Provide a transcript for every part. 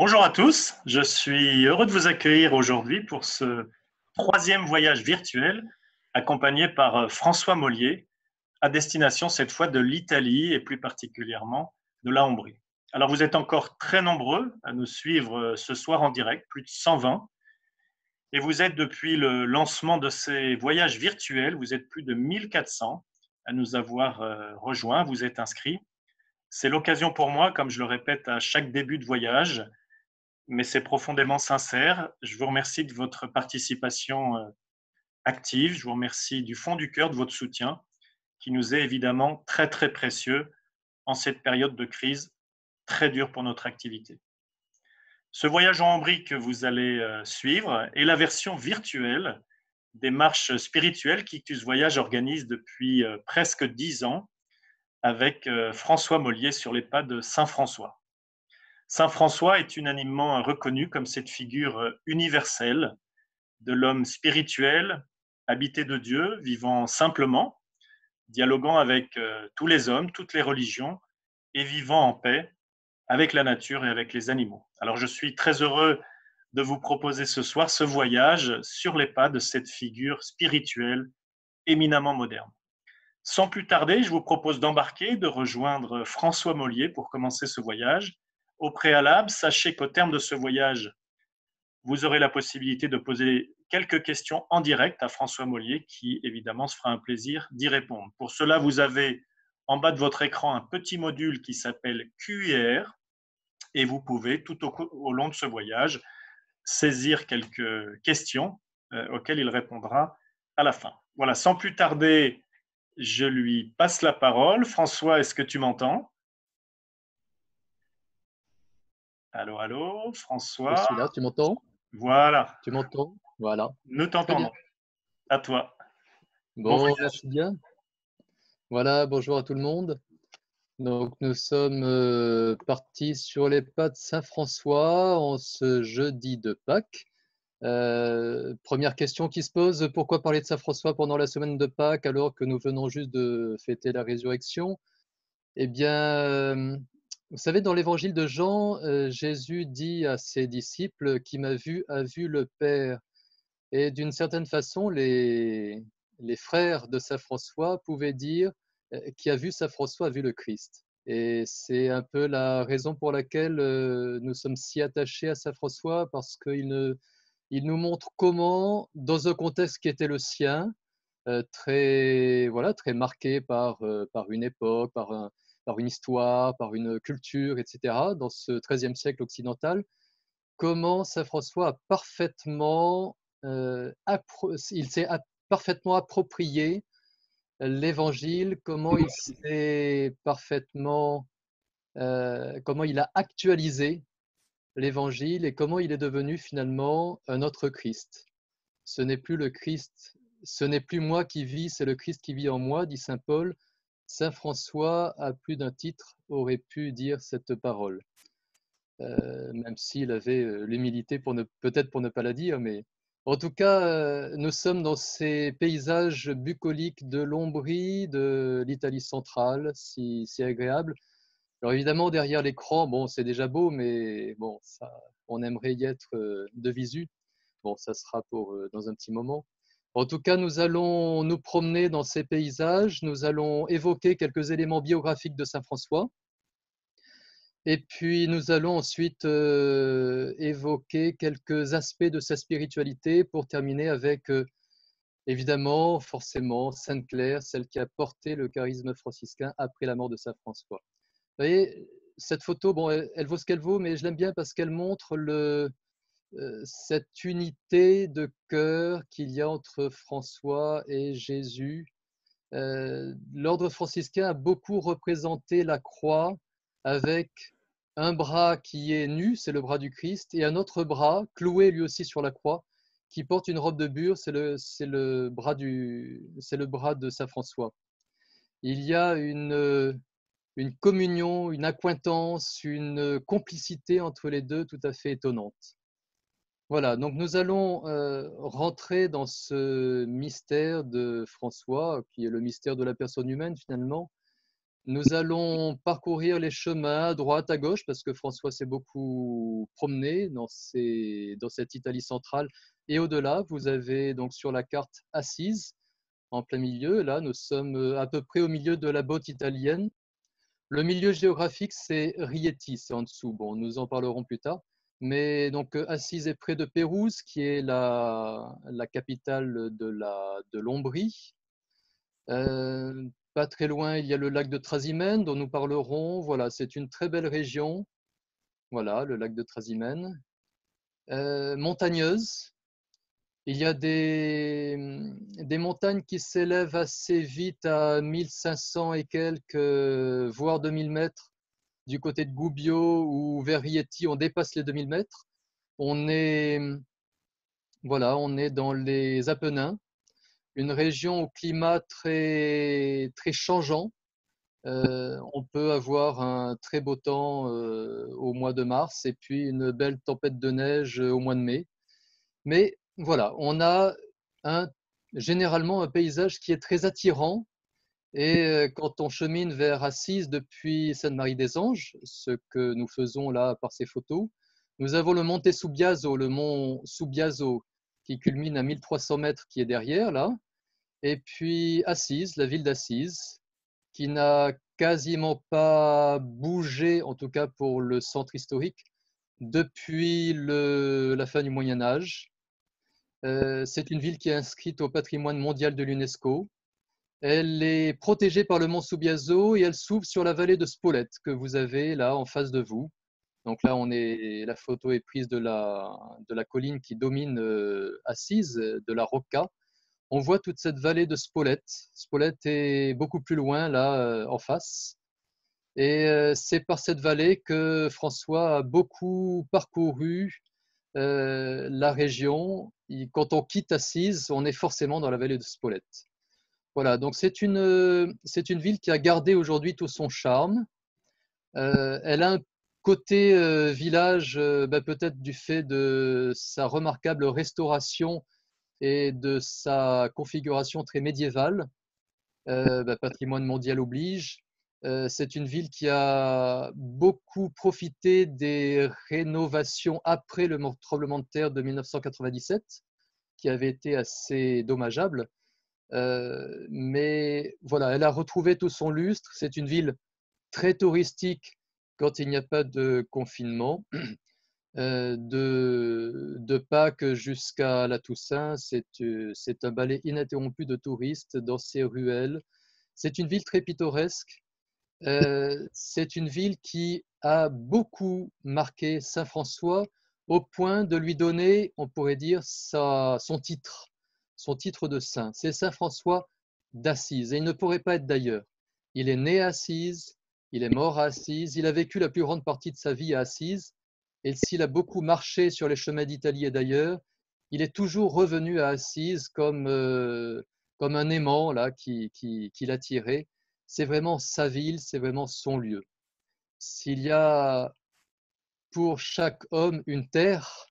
Bonjour à tous, je suis heureux de vous accueillir aujourd'hui pour ce troisième voyage virtuel accompagné par François Mollier à destination cette fois de l'Italie et plus particulièrement de la Hongrie. Alors vous êtes encore très nombreux à nous suivre ce soir en direct, plus de 120, et vous êtes depuis le lancement de ces voyages virtuels, vous êtes plus de 1400 à nous avoir rejoints, vous êtes inscrits. C'est l'occasion pour moi, comme je le répète à chaque début de voyage, mais c'est profondément sincère. Je vous remercie de votre participation active. Je vous remercie du fond du cœur de votre soutien, qui nous est évidemment très, très précieux en cette période de crise très dure pour notre activité. Ce voyage en Hongrie que vous allez suivre est la version virtuelle des marches spirituelles qu'Ictus Voyage organise depuis presque 10 ans avec François Mollier sur les pas de Saint-François. Saint François est unanimement reconnu comme cette figure universelle de l'homme spirituel, habité de Dieu, vivant simplement, dialoguant avec tous les hommes, toutes les religions, et vivant en paix avec la nature et avec les animaux. Alors je suis très heureux de vous proposer ce soir ce voyage sur les pas de cette figure spirituelle éminemment moderne. Sans plus tarder, je vous propose d'embarquer, de rejoindre François Mollier pour commencer ce voyage. Au préalable, sachez qu'au terme de ce voyage, vous aurez la possibilité de poser quelques questions en direct à François Mollier, qui évidemment se fera un plaisir d'y répondre. Pour cela, vous avez en bas de votre écran un petit module qui s'appelle QR et vous pouvez tout au long de ce voyage saisir quelques questions auxquelles il répondra à la fin. Voilà, sans plus tarder, je lui passe la parole. François, est-ce que tu m'entends? Allô, allô, Je François? suis là, tu m'entends? Voilà, Tu m'entends? Voilà. nous Très bien. t'entendons. À toi. Bon Bon, voyage. merci bien. Voilà, bonjour à tout le monde. Donc, nous sommes partis sur les pas de Saint-François en ce jeudi de Pâques. Première question qui se pose, pourquoi parler de Saint-François pendant la semaine de Pâques alors que nous venons juste de fêter la résurrection? Eh bien, vous savez, dans l'évangile de Jean, Jésus dit à ses disciples, qui m'a vu a vu le Père. Et d'une certaine façon, les frères de saint François pouvaient dire qui a vu saint François a vu le Christ. Et c'est un peu la raison pour laquelle nous sommes si attachés à saint François, parce il nous montre comment, dans un contexte qui était le sien, très, voilà, très marqué par une époque, par une histoire, par une culture, etc., dans ce XIIIe siècle occidental, comment saint François a parfaitement, il s'est parfaitement approprié l'évangile, comment il s'est parfaitement, comment il a actualisé l'évangile et comment il est devenu finalement un autre Christ. Ce n'est plus le Christ, ce n'est plus moi qui vis, c'est le Christ qui vit en moi, dit saint Paul. Saint François, à plus d'un titre, aurait pu dire cette parole. Même s'il avait l'humilité peut-être pour ne pas la dire, mais en tout cas, nous sommes dans ces paysages bucoliques de l'Ombrie, de l'Italie centrale, si agréable. Alors évidemment, derrière l'écran, bon, c'est déjà beau, mais bon, ça, on aimerait y être de visu. Bon, ça sera pour dans un petit moment. En tout cas, nous allons nous promener dans ces paysages, nous allons évoquer quelques éléments biographiques de Saint François. Et puis, nous allons ensuite évoquer quelques aspects de sa spiritualité pour terminer avec, évidemment, forcément, Sainte Claire, celle qui a porté le charisme franciscain après la mort de Saint François. Vous voyez, cette photo, bon, elle vaut ce qu'elle vaut, mais je l'aime bien parce qu'elle montre cette unité de cœur qu'il y a entre François et Jésus. L'ordre franciscain a beaucoup représenté la croix avec un bras qui est nu, c'est le bras du Christ, et un autre bras, cloué lui aussi sur la croix, qui porte une robe de bure, c'est le bras de saint François. Il y a une communion, une accointance, une complicité entre les deux tout à fait étonnante. Voilà, donc nous allons rentrer dans ce mystère de François, qui est le mystère de la personne humaine finalement. Nous allons parcourir les chemins à droite, à gauche, parce que François s'est beaucoup promené dans cette Italie centrale et au-delà. Vous avez donc sur la carte Assise, en plein milieu. Là, nous sommes à peu près au milieu de la botte italienne. Le milieu géographique, c'est Rieti, c'est en dessous. Bon, nous en parlerons plus tard. Mais donc, Assise est près de Pérouse, qui est la capitale de l'Ombrie. Pas très loin, il y a le lac de Trasimène, dont nous parlerons. Voilà, c'est une très belle région. Voilà, le lac de Trasimène. Montagneuse. Il y a des montagnes qui s'élèvent assez vite à 1500 et quelques, voire 2000 mètres. Du côté de Gubbio ou vers Rieti, on dépasse les 2000 mètres. Voilà, on est dans les Apennins, une région au climat très, très changeant. On peut avoir un très beau temps au mois de mars et puis une belle tempête de neige au mois de mai. Mais voilà, on a généralement un paysage qui est très attirant. Et quand on chemine vers Assise depuis Sainte-Marie-des-Anges, ce que nous faisons là par ces photos, nous avons le Monte Subbiaso, le mont Subbiaso, qui culmine à 1300 mètres, qui est derrière là. Et puis Assise, la ville d'Assise, qui n'a quasiment pas bougé, en tout cas pour le centre historique, depuis la fin du Moyen Âge. C'est une ville qui est inscrite au patrimoine mondial de l'UNESCO. Elle est protégée par le mont Subbiaso et elle s'ouvre sur la vallée de Spolète que vous avez là en face de vous. Donc là, la photo est prise de la colline qui domine Assise, de la Rocca. On voit toute cette vallée de Spolète. Spolète est beaucoup plus loin là en face. Et c'est par cette vallée que François a beaucoup parcouru la région. Quand on quitte Assise, on est forcément dans la vallée de Spolète. Voilà, donc c'est une ville qui a gardé aujourd'hui tout son charme. Elle a un côté village, peut-être du fait de sa remarquable restauration et de sa configuration très médiévale. Patrimoine mondial oblige. C'est une ville qui a beaucoup profité des rénovations après le tremblement de terre de 1997, qui avait été assez dommageable. Mais voilà, elle a retrouvé tout son lustre. C'est une ville très touristique quand il n'y a pas de confinement. De Pâques jusqu'à la Toussaint, c'est un balai ininterrompu de touristes dans ces ruelles. C'est une ville très pittoresque. C'est une ville qui a beaucoup marqué Saint-François au point de lui donner, on pourrait dire, son titre de saint. C'est Saint-François d'Assise et il ne pourrait pas être d'ailleurs. Il est né à Assise, il est mort à Assise, il a vécu la plus grande partie de sa vie à Assise et s'il a beaucoup marché sur les chemins d'Italie et d'ailleurs, il est toujours revenu à Assise comme un aimant là, qui l'attirait. C'est vraiment sa ville, c'est vraiment son lieu. S'il y a pour chaque homme une terre,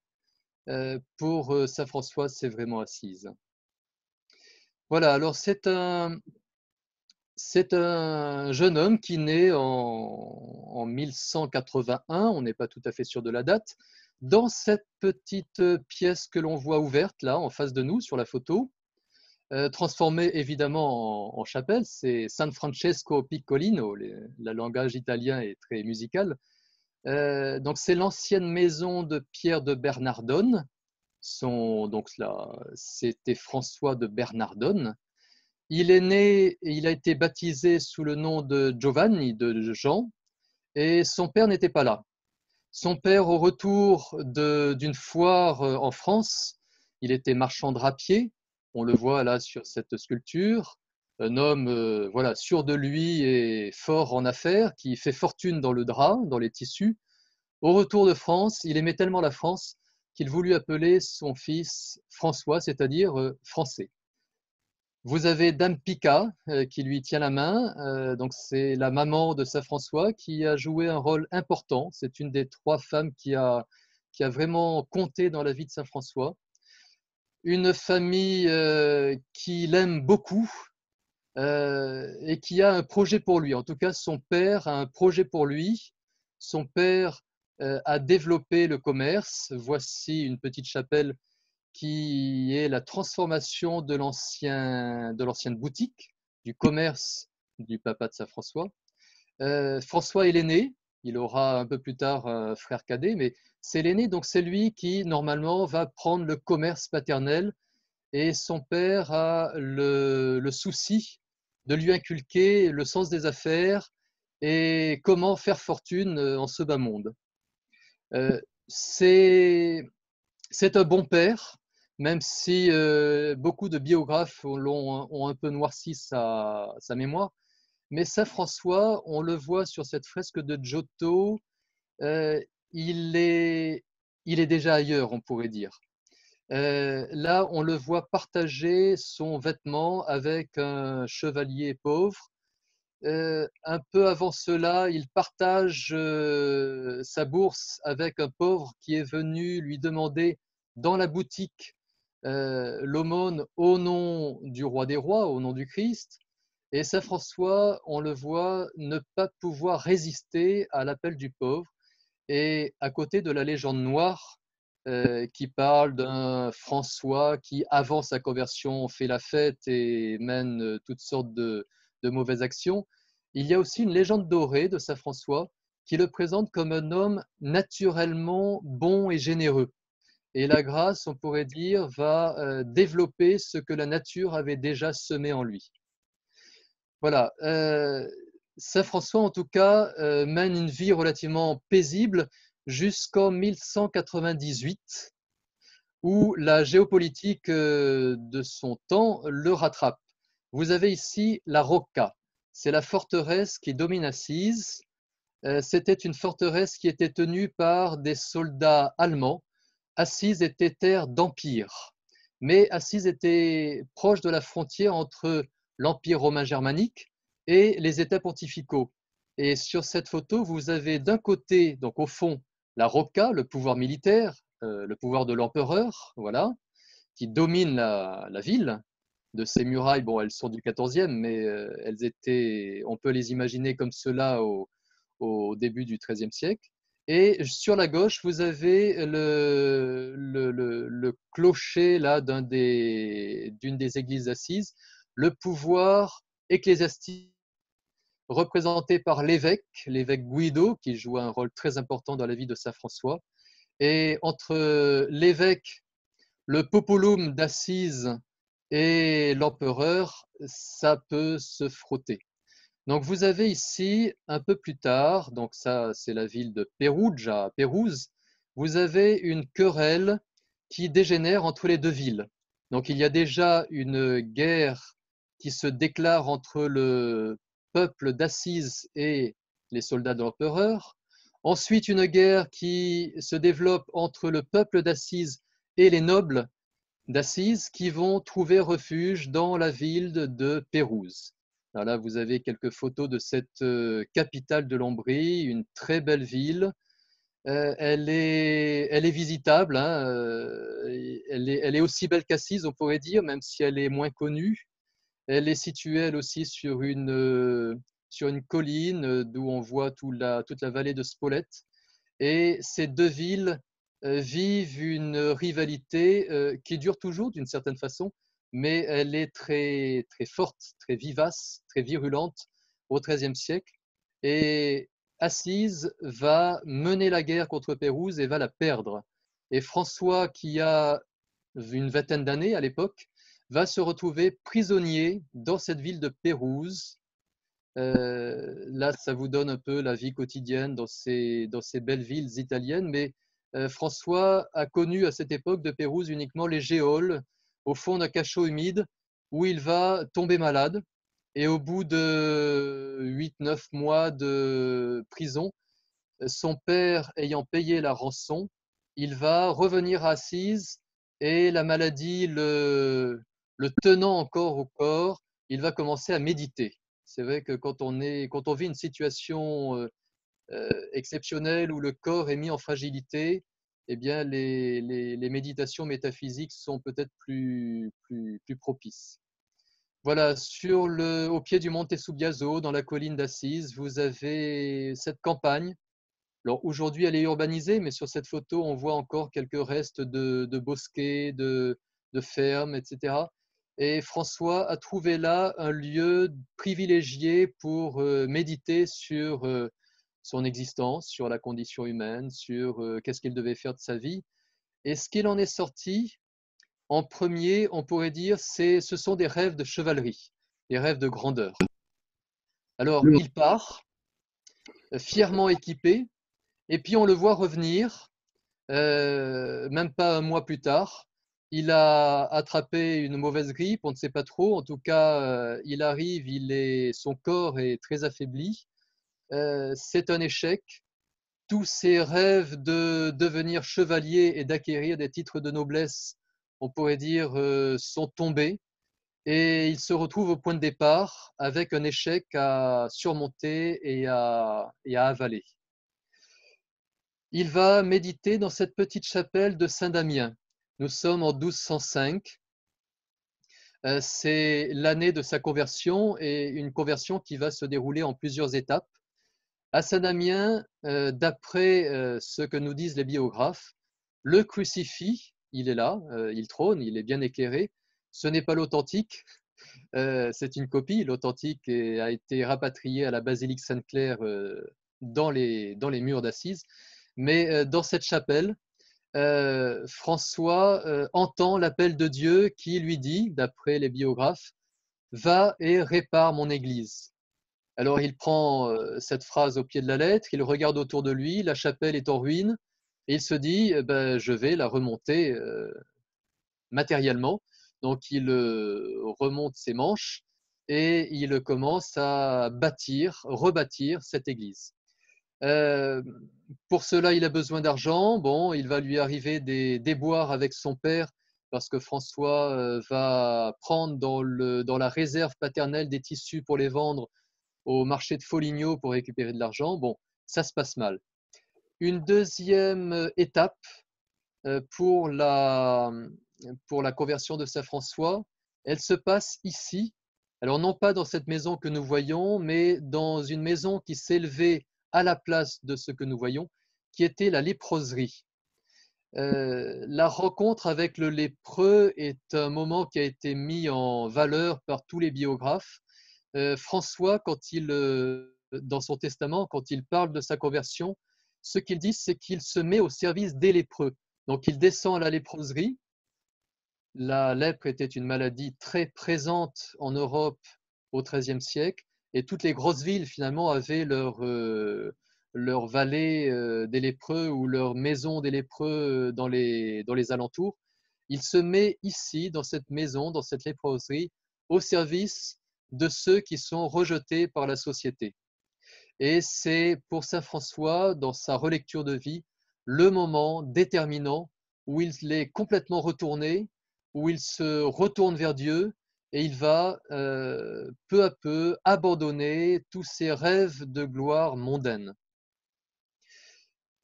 pour Saint François, c'est vraiment Assise. Voilà, alors c'est un jeune homme qui naît en 1181, on n'est pas tout à fait sûr de la date, dans cette petite pièce que l'on voit ouverte là en face de nous sur la photo, transformée évidemment en chapelle. C'est San Francesco Piccolino, le langage italien est très musical. Donc c'est l'ancienne maison de Pierre de Bernardone. Donc là, c'était François de Bernardone. Il est né et il a été baptisé sous le nom de Giovanni, de Jean, et son père n'était pas là. Son père, au retour d'une foire en France, il était marchand drapier, on le voit là sur cette sculpture, un homme voilà, sûr de lui et fort en affaires, qui fait fortune dans le drap, dans les tissus. Au retour de France, il aimait tellement la France qu'il voulut appeler son fils François, c'est-à-dire français. Vous avez Dame Pica qui lui tient la main, donc c'est la maman de Saint François qui a joué un rôle important. C'est une des 3 femmes qui a vraiment compté dans la vie de Saint François. Une famille qui l'aime beaucoup. et qui a un projet pour lui. En tout cas, son père a un projet pour lui. Son père a développé le commerce. Voici une petite chapelle qui est la transformation de l'ancienne boutique, du commerce du papa de Saint François. François est l'aîné, il aura un peu plus tard un frère cadet, mais c'est l'aîné, donc c'est lui qui normalement va prendre le commerce paternel, et son père a le souci de lui inculquer le sens des affaires et comment faire fortune en ce bas monde. C'est un bon père, même si beaucoup de biographes ont un peu noirci sa mémoire. Mais Saint François, on le voit sur cette fresque de Giotto, euh, il est, il est déjà ailleurs, on pourrait dire. Là, on le voit partager son vêtement avec un chevalier pauvre. Un peu avant cela, il partage sa bourse avec un pauvre qui est venu lui demander dans la boutique l'aumône au nom du roi des rois, au nom du Christ. Et Saint François, on le voit ne pas pouvoir résister à l'appel du pauvre. Et à côté de la légende noire qui parle d'un François qui, avant sa conversion, fait la fête et mène toutes sortes de mauvaises actions, il y a aussi une légende dorée de Saint François qui le présente comme un homme naturellement bon et généreux. Et la grâce, on pourrait dire, va développer ce que la nature avait déjà semé en lui. Voilà. Saint François, en tout cas, mène une vie relativement paisible jusqu'en 1198, où la géopolitique de son temps le rattrape. Vous avez ici la Rocca. C'est la forteresse qui domine Assise. C'était une forteresse qui était tenue par des soldats allemands. Assise était terre d'empire, mais Assise était proche de la frontière entre l'Empire romain germanique et les États pontificaux. Et sur cette photo, vous avez d'un côté, donc au fond, la Rocca, le pouvoir militaire, le pouvoir de l'empereur, voilà, qui domine la ville. De ces murailles, bon, elles sont du XIVe, mais elles étaient, on peut les imaginer comme cela au début du XIIIe siècle. Et sur la gauche, vous avez le clocher là d'une des églises d'Assise, le pouvoir ecclésiastique représenté par l'évêque Guido, qui joue un rôle très important dans la vie de Saint François. Et entre l'évêque, le populum d'Assise et l'empereur, ça peut se frotter. Donc vous avez ici, un peu plus tard, donc ça c'est la ville de Perugia, Pérouse, vous avez une querelle qui dégénère entre les deux villes. Donc il y a déjà une guerre qui se déclare entre le peuple d'Assise et les soldats de l'empereur. Ensuite, une guerre qui se développe entre le peuple d'Assise et les nobles d'Assise qui vont trouver refuge dans la ville de Pérouse. Alors là, vous avez quelques photos de cette capitale de l'Ombrie, une très belle ville. Elle est visitable, hein, elle est aussi belle qu'Assise, on pourrait dire, même si elle est moins connue. Elle est située, elle aussi, sur une colline d'où on voit toute la vallée de Spolète. Et ces deux villes vivent une rivalité qui dure toujours d'une certaine façon, mais elle est très, très forte, très vivace, très virulente au XIIIe siècle. Et Assise va mener la guerre contre Pérouse et va la perdre. Et François, qui a une vingtaine d'années à l'époque, va se retrouver prisonnier dans cette ville de Pérouse. Là, ça vous donne un peu la vie quotidienne dans ces belles villes italiennes. Mais François a connu à cette époque de Pérouse uniquement les geôles au fond d'un cachot humide où il va tomber malade. Et au bout de 8, 9 mois de prison, son père ayant payé la rançon, il va revenir à Assise et la maladie le tenant encore au corps, il va commencer à méditer. C'est vrai que quand on vit une situation exceptionnelle où le corps est mis en fragilité, eh bien les méditations métaphysiques sont peut-être plus propices. Voilà, au pied du Monte Subbiaso, dans la colline d'Assise, vous avez cette campagne. Alors aujourd'hui, elle est urbanisée, mais sur cette photo, on voit encore quelques restes de bosquets, de fermes, etc. Et François a trouvé là un lieu privilégié pour méditer sur son existence, sur la condition humaine, sur qu'est-ce qu'il devait faire de sa vie. Et ce qu'il en est sorti, en premier, on pourrait dire, ce sont des rêves de chevalerie, des rêves de grandeur. Alors, il part, fièrement équipé, et puis on le voit revenir, même pas un mois plus tard. Il a attrapé une mauvaise grippe, on ne sait pas trop. En tout cas, il arrive, son corps est très affaibli. C'est un échec. Tous ses rêves de devenir chevalier et d'acquérir des titres de noblesse, on pourrait dire, sont tombés. Et il se retrouve au point de départ avec un échec à surmonter et à avaler. Il va méditer dans cette petite chapelle de Saint-Damien. Nous sommes en 1205. C'est l'année de sa conversion et une conversion qui va se dérouler en plusieurs étapes. À Saint-Damien, d'après ce que nous disent les biographes, le crucifix, il est là, il trône, il est bien éclairé. Ce n'est pas l'authentique, c'est une copie. L'authentique a été rapatrié à la basilique Sainte-Claire dans les murs d'Assise. Mais dans cette chapelle, François entend l'appel de Dieu qui lui dit, d'après les biographes, « Va et répare mon église ». Alors il prend cette phrase au pied de la lettre, il regarde autour de lui, la chapelle est en ruine, et il se dit ben, je vais la remonter matériellement. Donc il remonte ses manches et il commence à rebâtir cette église. Pour cela, il a besoin d'argent. Bon, il va lui arriver des déboires avec son père parce que François va prendre dans la réserve paternelle des tissus pour les vendre au marché de Foligno pour récupérer de l'argent. Bon, ça se passe mal. Une deuxième étape pour la conversion de Saint François, elle se passe ici. Alors non pas dans cette maison que nous voyons, mais dans une maison qui s'élevait à la place de ce que nous voyons, qui était la léproserie. La rencontre avec le lépreux est un moment qui a été mis en valeur par tous les biographes. François, dans son testament, quand il parle de sa conversion, ce qu'il dit, c'est qu'il se met au service des lépreux. Donc il descend à la léproserie. La lèpre était une maladie très présente en Europe au XIIIe siècle et toutes les grosses villes finalement avaient leur vallée des lépreux ou leur maison des lépreux dans les alentours. Il se met ici, dans cette maison, dans cette léproserie, au service de ceux qui sont rejetés par la société. Et c'est pour saint François, dans sa relecture de vie, le moment déterminant où il est complètement retourné, où il se retourne vers Dieu et il va peu à peu abandonner tous ses rêves de gloire mondaine.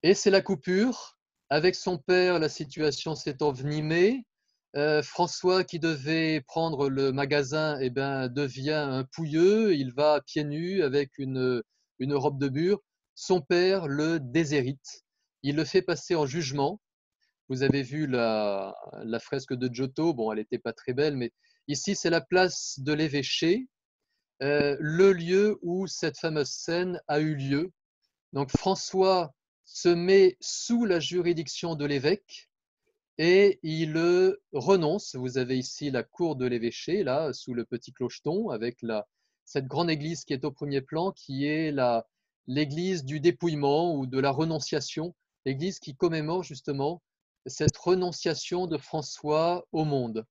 Et c'est la coupure. Avec son père, la situation s'est envenimée. François, qui devait prendre le magasin, eh ben, devient un pouilleux. Il va pieds nus avec une robe de bure. Son père le déshérite. Il le fait passer en jugement. Vous avez vu la fresque de Giotto. Bon, elle n'était pas très belle, mais ici, c'est la place de l'évêché, le lieu où cette fameuse scène a eu lieu. Donc, François se met sous la juridiction de l'évêque et il renonce. Vous avez ici la cour de l'évêché, là, sous le petit clocheton, avec cette grande église qui est au premier plan, qui est l'église du dépouillement ou de la renonciation, l'église qui commémore justement cette renonciation de François au monde.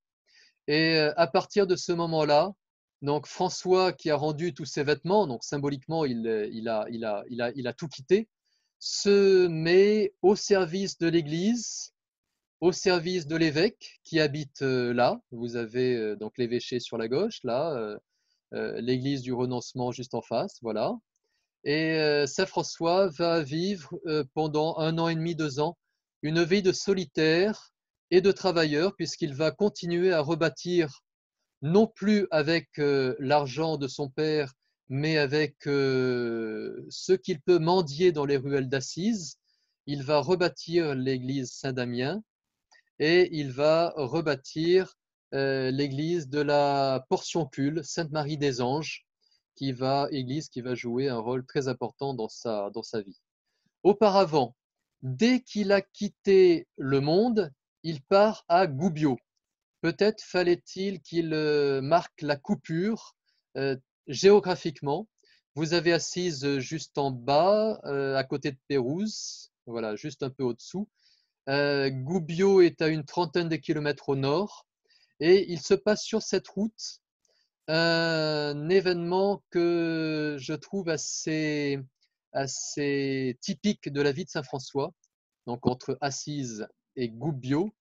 Et à partir de ce moment-là, donc François qui a rendu tous ses vêtements, donc symboliquement il a tout quitté, se met au service de l'Église, au service de l'évêque qui habite là. Vous avez donc l'évêché sur la gauche, là, l'église du renoncement juste en face, voilà. Et saint François va vivre pendant 1 an et demi, 2 ans, une vie de solitaire et de travailleur, puisqu'il va continuer à rebâtir non plus avec l'argent de son père, mais avec ce qu'il peut mendier dans les ruelles d'Assise. Il va rebâtir l'église Saint-Damien et il va rebâtir l'église de la Portioncule, Sainte-Marie des Anges, église qui va jouer un rôle très important dans sa vie. Auparavant, dès qu'il a quitté le monde, il part à Gubbio. Peut-être fallait-il qu'il marque la coupure géographiquement. Vous avez Assise juste en bas, à côté de Pérouse, voilà, juste un peu au-dessous. Gubbio est à une trentaine de kilomètres au nord et il se passe sur cette route un événement que je trouve assez typique de la vie de Saint François, donc entre Assise et Gubbio.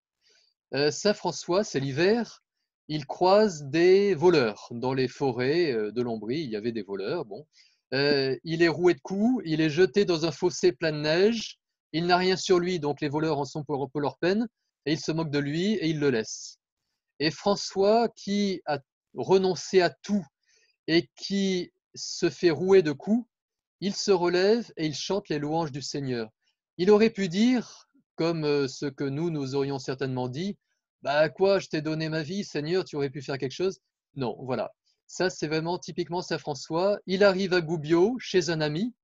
Saint François, c'est l'hiver, il croise des voleurs dans les forêts de l'Ombrie. Il y avait des voleurs. Bon, il est roué de coups, il est jeté dans un fossé plein de neige. Il n'a rien sur lui, donc les voleurs en sont pour leur peine, et ils se moquent de lui et ils le laissent. Et François, qui a renoncé à tout et qui se fait rouer de coups, il se relève et il chante les louanges du Seigneur. Il aurait pu dire, comme ce que nous aurions certainement dit, bah quoi, je t'ai donné ma vie, Seigneur, tu aurais pu faire quelque chose. Non, voilà. Ça, c'est vraiment typiquement Saint François. Il arrive à Gubbio, chez un ami,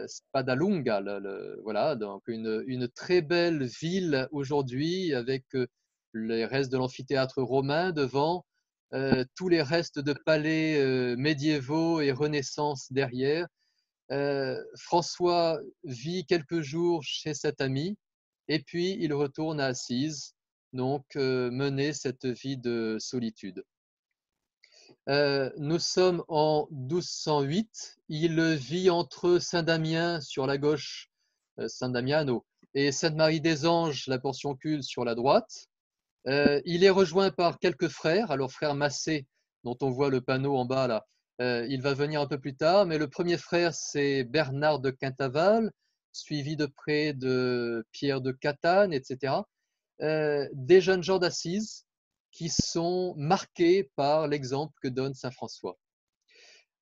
Spadalunga, voilà, donc une très belle ville aujourd'hui avec les restes de l'amphithéâtre romain devant, tous les restes de palais médiévaux et Renaissance derrière. François vit quelques jours chez cet ami et puis il retourne à Assise, donc mener cette vie de solitude. Nous sommes en 1208. Il vit entre Saint-Damien sur la gauche, Saint-Damiano, et Sainte-Marie des Anges, la Portioncule, sur la droite. Il est rejoint par quelques frères. Alors, frère Massé, dont on voit le panneau en bas là, il va venir un peu plus tard, mais le premier frère, c'est Bernard de Quintaval, suivi de près de Pierre de Catane, etc. Des jeunes gens d'Assise qui sont marqués par l'exemple que donne saint François.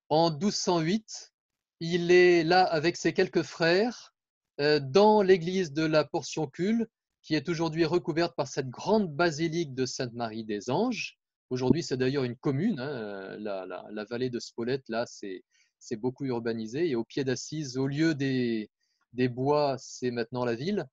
En 1208, il est là avec ses quelques frères dans l'église de la Portioncule, qui est aujourd'hui recouverte par cette grande basilique de Sainte-Marie des Anges. Aujourd'hui, c'est d'ailleurs une commune, hein, la vallée de Spolète, là, c'est beaucoup urbanisé. Et au pied d'Assise, au lieu des bois, c'est maintenant la ville.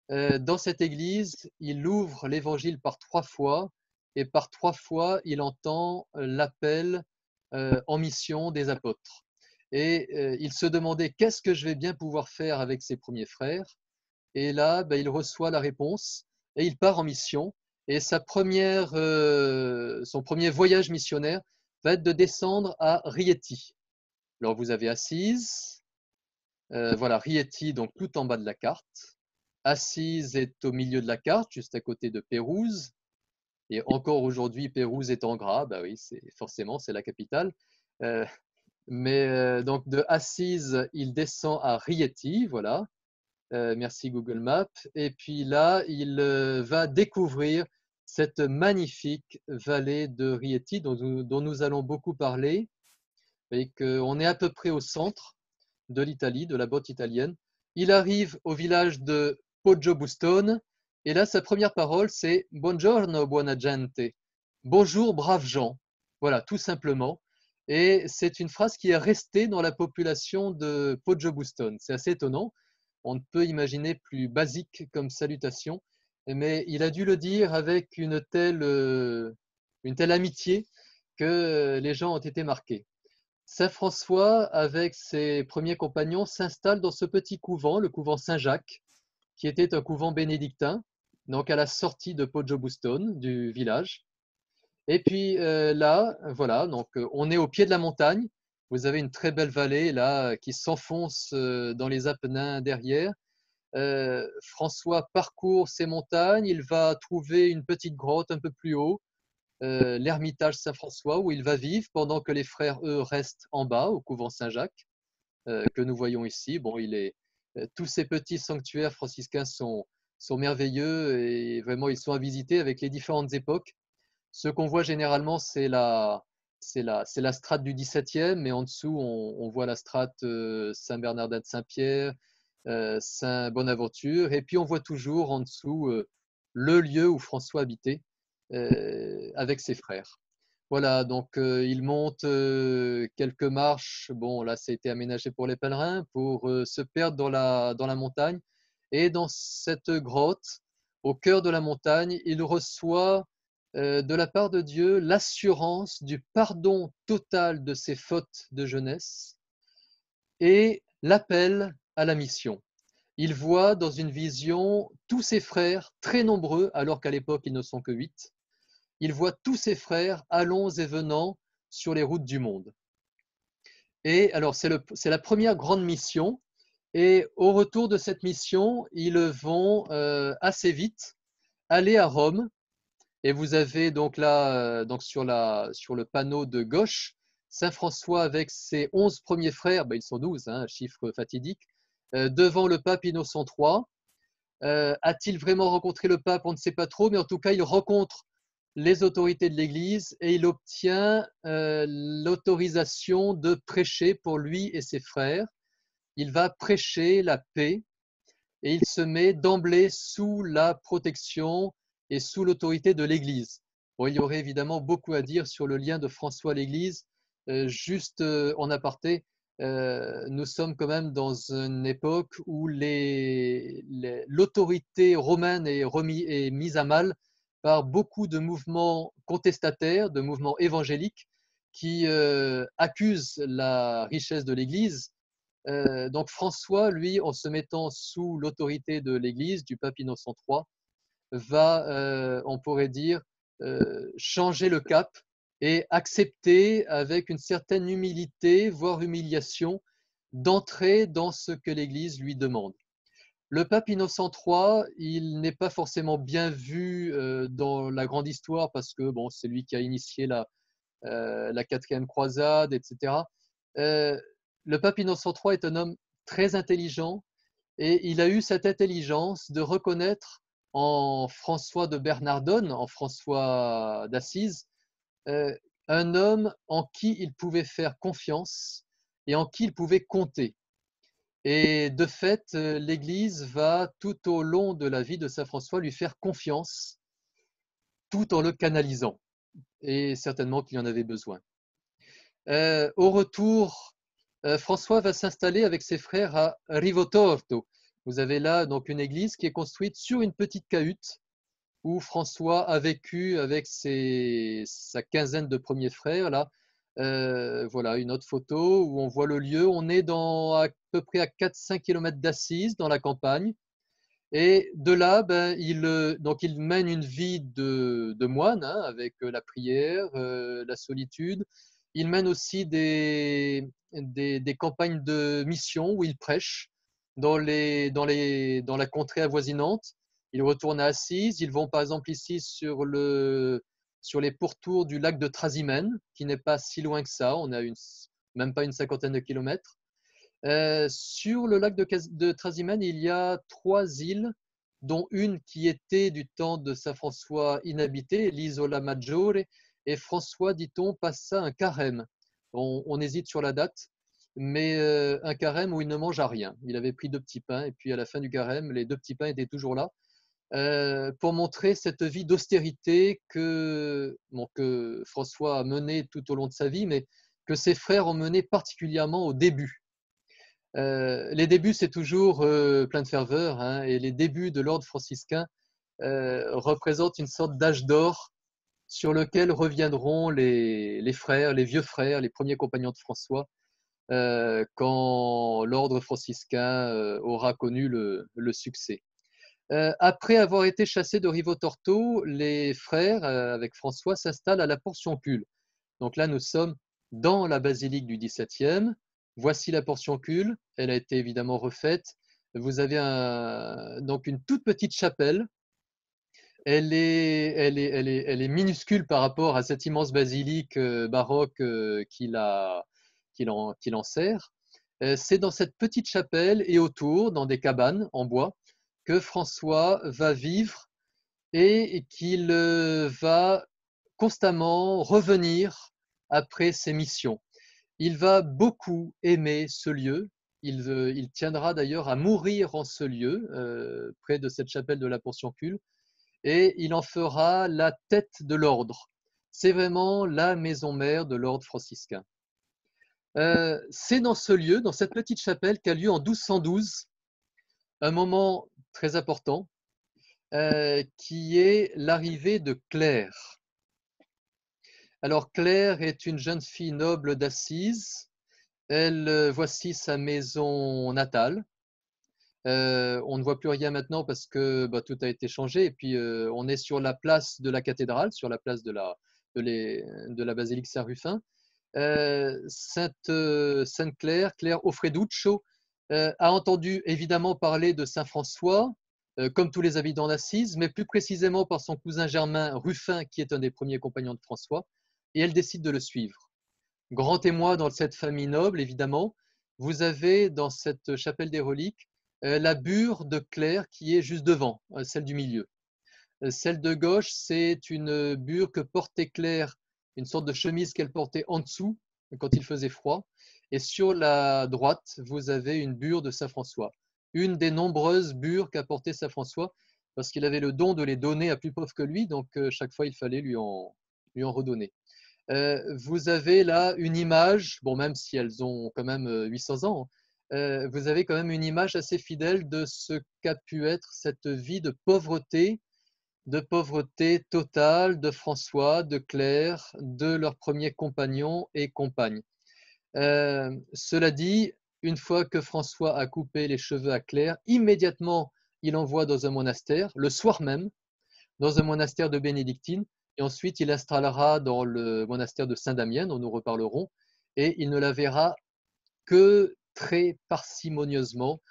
Dans cette église, il ouvre l'évangile par 3 fois, et par 3 fois, il entend l'appel en mission des apôtres. Et il se demandait qu'est-ce que je vais bien pouvoir faire avec ses premiers frères. Et là, ben, il reçoit la réponse et il part en mission. Et son premier voyage missionnaire va être de descendre à Rieti. Alors vous avez Assise, voilà, Rieti, donc tout en bas de la carte. Assise est au milieu de la carte, juste à côté de Pérouse. Et encore aujourd'hui, Pérouse est en gras, bah oui, forcément, c'est la capitale. Euh, mais donc de Assise, il descend à Rieti, voilà. Merci Google Maps. Et puis là, il va découvrir cette magnifique vallée de Rieti dont nous allons beaucoup parler. Et qu'on est à peu près au centre de l'Italie, de la botte italienne. Il arrive au village de Poggio-Bustone et là, sa première parole, c'est Buongiorno, buona gente. Bonjour, braves gens. Voilà, tout simplement. Et c'est une phrase qui est restée dans la population de Poggio-Bustone. C'est assez étonnant. On ne peut imaginer plus basique comme salutation, mais il a dû le dire avec une telle amitié que les gens ont été marqués. Saint François, avec ses premiers compagnons, s'installe dans ce petit couvent, le couvent Saint-Jacques, qui était un couvent bénédictin, donc à la sortie de Poggio-Bustone, du village. Et puis là, voilà, donc on est au pied de la montagne. Vous avez une très belle vallée là qui s'enfonce dans les Apennins derrière. François parcourt ces montagnes, il va trouver une petite grotte un peu plus haut, l'ermitage Saint-François, où il va vivre pendant que les frères, eux, restent en bas, au couvent Saint-Jacques, que nous voyons ici. Bon, tous ces petits sanctuaires franciscains sont merveilleux et vraiment, ils sont à visiter avec les différentes époques. Ce qu'on voit généralement, c'est la strate du XVIIe, mais en dessous, on voit la strate Saint-Bernardin de Saint-Pierre, Saint-Bonaventure, et puis on voit toujours en dessous le lieu où François habitait avec ses frères. Voilà, donc il monte quelques marches. Bon, là, ça a été aménagé pour les pèlerins, pour se perdre dans la montagne. Et dans cette grotte, au cœur de la montagne, il reçoit de la part de Dieu l'assurance du pardon total de ses fautes de jeunesse et l'appel à la mission. Il voit dans une vision tous ses frères, très nombreux, alors qu'à l'époque ils ne sont que 8. Il voit tous ses frères allons et venant sur les routes du monde. Et alors c'est la première grande mission. Et au retour de cette mission, ils vont assez vite aller à Rome. Et vous avez donc là, donc sur le panneau de gauche, Saint François avec ses 11 premiers frères, ben ils sont 12, hein, chiffre fatidique, devant le pape Innocent III. A-t-il vraiment rencontré le pape? On ne sait pas trop, mais en tout cas, il rencontre les autorités de l'Église et il obtient l'autorisation de prêcher pour lui et ses frères. Il va prêcher la paix et il se met d'emblée sous la protection et sous l'autorité de l'Église. Bon, il y aurait évidemment beaucoup à dire sur le lien de François à l'Église. Juste en aparté, nous sommes quand même dans une époque où l'autorité romaine est mise à mal par beaucoup de mouvements contestataires, de mouvements évangéliques qui accusent la richesse de l'Église. Donc François, lui, en se mettant sous l'autorité de l'Église, du pape Innocent III, va, on pourrait dire, changer le cap et accepter avec une certaine humilité, voire humiliation, d'entrer dans ce que l'Église lui demande. Le pape Innocent III, il n'est pas forcément bien vu dans la grande histoire parce que bon, c'est lui qui a initié la quatrième croisade, etc. Le pape Innocent III est un homme très intelligent et il a eu cette intelligence de reconnaître en François de Bernardone, en François d'Assise, un homme en qui il pouvait faire confiance et en qui il pouvait compter. Et de fait, l'Église va tout au long de la vie de Saint François lui faire confiance tout en le canalisant. Et certainement qu'il y en avait besoin. Au retour, François va s'installer avec ses frères à Rivotorto. Vous avez là donc une église qui est construite sur une petite cahute où François a vécu avec sa quinzaine de premiers frères. Là, voilà une autre photo où on voit le lieu. On est à peu près à 4-5 km d'Assise, dans la campagne. Et de là, ben, il mène une vie de moine, hein, avec la prière, la solitude. Il mène aussi des campagnes de mission où il prêche dans la contrée avoisinante. Il retourne à Assise. Ils vont par exemple ici sur les pourtours du lac de Trasimène, qui n'est pas si loin que ça. On a même pas une cinquantaine de kilomètres. Sur le lac de Trasimène, il y a 3 îles, dont une qui était du temps de Saint François inhabitée, l'Isola Maggiore, et François, dit-on, passa un carême. On hésite sur la date, mais un carême où il ne mangea rien. Il avait pris 2 petits pains, et puis à la fin du carême, les 2 petits pains étaient toujours là, pour montrer cette vie d'austérité que François a menée tout au long de sa vie, mais que ses frères ont menée particulièrement au début. Les débuts, c'est toujours plein de ferveur, hein, et les débuts de l'ordre franciscain représentent une sorte d'âge d'or sur lequel reviendront les frères, les vieux frères, les premiers compagnons de François, quand l'ordre franciscain aura connu le succès. Après avoir été chassés de Rivotorto, les frères, avec François, s'installent à la Portioncule. Donc là, nous sommes dans la basilique du XVIIe. Voici la Portioncule. Elle a été évidemment refaite. Vous avez donc une toute petite chapelle. Elle est minuscule par rapport à cette immense basilique baroque qu'il en sert. C'est dans cette petite chapelle et autour, dans des cabanes en bois, que François va vivre et qu'il va constamment revenir après ses missions. Il va beaucoup aimer ce lieu. Il tiendra d'ailleurs à mourir en ce lieu, près de cette chapelle de la Portiuncule, et il en fera la tête de l'ordre. C'est vraiment la maison mère de l'ordre franciscain. C'est dans ce lieu, dans cette petite chapelle, qu'a lieu en 1212 un moment très important, qui est l'arrivée de Claire. Alors Claire est une jeune fille noble d'Assise. Voici sa maison natale. On ne voit plus rien maintenant parce que tout a été changé. Et puis on est sur la place de la cathédrale, sur la place de la basilique Saint-Rufin. Sainte Claire, Claire Offreduccio, a entendu évidemment parler de Saint François, comme tous les habitants d'Assise, mais plus précisément par son cousin Germain Ruffin, qui est un des premiers compagnons de François, et elle décide de le suivre. Grand témoin dans cette famille noble, évidemment, vous avez dans cette chapelle des reliques la bure de Claire qui est juste devant, celle du milieu. Celle de gauche, c'est une bure que portait Claire, une sorte de chemise qu'elle portait en dessous quand il faisait froid. Et sur la droite, vous avez une bure de Saint François, une des nombreuses bures qu'a portées Saint François, parce qu'il avait le don de les donner à plus pauvres que lui, donc chaque fois il fallait lui en redonner. Vous avez là une image, bon, même si elles ont quand même 800 ans, vous avez quand même une image assez fidèle de ce qu'a pu être cette vie de pauvreté totale de François, de Claire, de leurs premiers compagnons et compagnes. Cela dit, une fois que François a coupé les cheveux à Claire, immédiatement il envoie dans un monastère, le soir même, dans un monastère de bénédictines, et ensuite il installera dans le monastère de Saint-Damien, dont nous reparlerons, et il ne la verra que très parcimonieusement.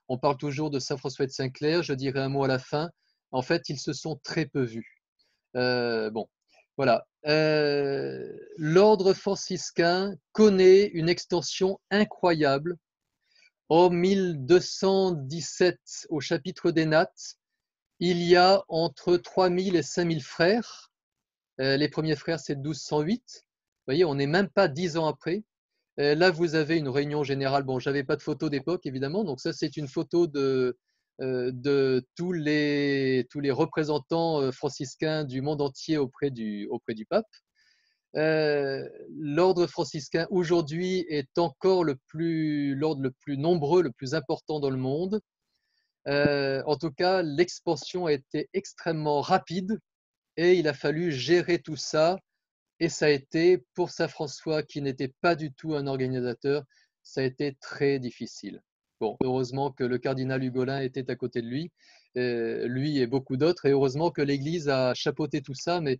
On parle toujours de Saint François de Saint-Clair, je dirai un mot à la fin. En fait, ils se sont très peu vus. Bon, voilà. L'ordre franciscain connaît une extension incroyable. En 1217, au chapitre des Nattes, il y a entre 3000 et 5000 frères. Les premiers frères, c'est 1208. Vous voyez, on n'est même pas 10 ans après. Là, vous avez une réunion générale. Bon, je n'avais pas de photo d'époque, évidemment. Donc ça, c'est une photo de tous les représentants franciscains du monde entier auprès du pape. L'ordre franciscain, aujourd'hui, est encore l'ordre le plus nombreux, le plus important dans le monde. En tout cas, l'expansion a été extrêmement rapide et il a fallu gérer tout ça. Et ça a été, pour Saint François, qui n'était pas du tout un organisateur, ça a été très difficile. Bon, heureusement que le cardinal Hugolin était à côté de lui, lui et beaucoup d'autres, et heureusement que l'Église a chapeauté tout ça, mais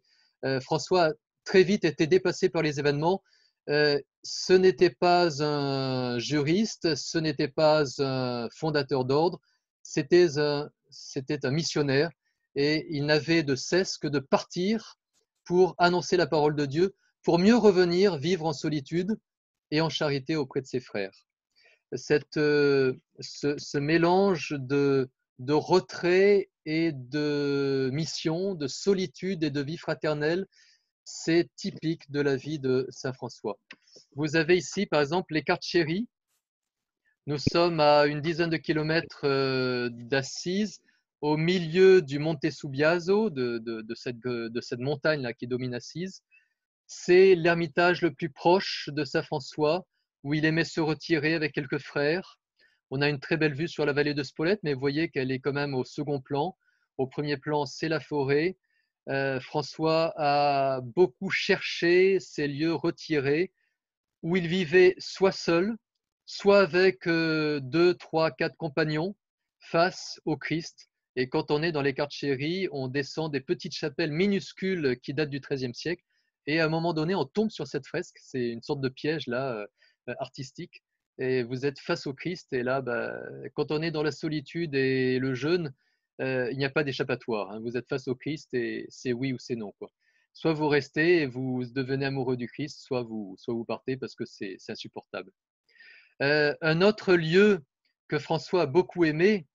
François a très vite été dépassé par les événements. Ce n'était pas un juriste, ce n'était pas un fondateur d'ordre, c'était un missionnaire, et il n'avait de cesse que de partir pour annoncer la parole de Dieu, pour mieux revenir vivre en solitude et en charité auprès de ses frères. Ce mélange de retrait et de mission, de solitude et de vie fraternelle, c'est typique de la vie de Saint François. Vous avez ici, par exemple, les Carceri. Nous sommes à une dizaine de kilomètres d'Assise, au milieu du Monte Subbiaso, de cette montagne-là qui domine Assise. C'est l'ermitage le plus proche de Saint François, où il aimait se retirer avec quelques frères. On a une très belle vue sur la vallée de Spolète, mais vous voyez qu'elle est quand même au second plan. Au premier plan, c'est la forêt. François a beaucoup cherché ces lieux retirés où il vivait soit seul, soit avec 2, 3, 4 compagnons face au Christ. Et quand on est dans les Carceri, on descend des petites chapelles minuscules qui datent du XIIIe siècle. Et à un moment donné, on tombe sur cette fresque. C'est une sorte de piège là, artistique. Et vous êtes face au Christ. Et là, quand on est dans la solitude et le jeûne, il n'y a pas d'échappatoire, hein. Vous êtes face au Christ et c'est oui ou c'est non, quoi. Soit vous restez et vous devenez amoureux du Christ, soit vous partez parce que c'est insupportable. Un autre lieu que François a beaucoup aimé,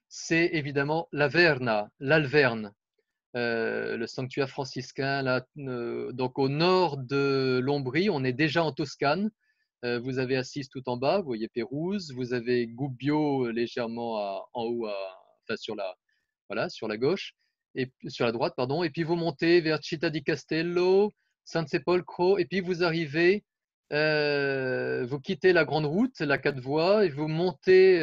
c'est évidemment l'Alverne. le sanctuaire franciscain, là, donc au nord de l'Ombrie. On est déjà en Toscane. Vous avez Assise tout en bas, vous voyez Pérouse. Vous avez Gubbio légèrement en haut, enfin voilà, sur la gauche, et sur la droite, pardon. Et puis vous montez vers Città di Castello, San Sepolcro, et puis vous arrivez, vous quittez la grande route, la 4 voies, et vous montez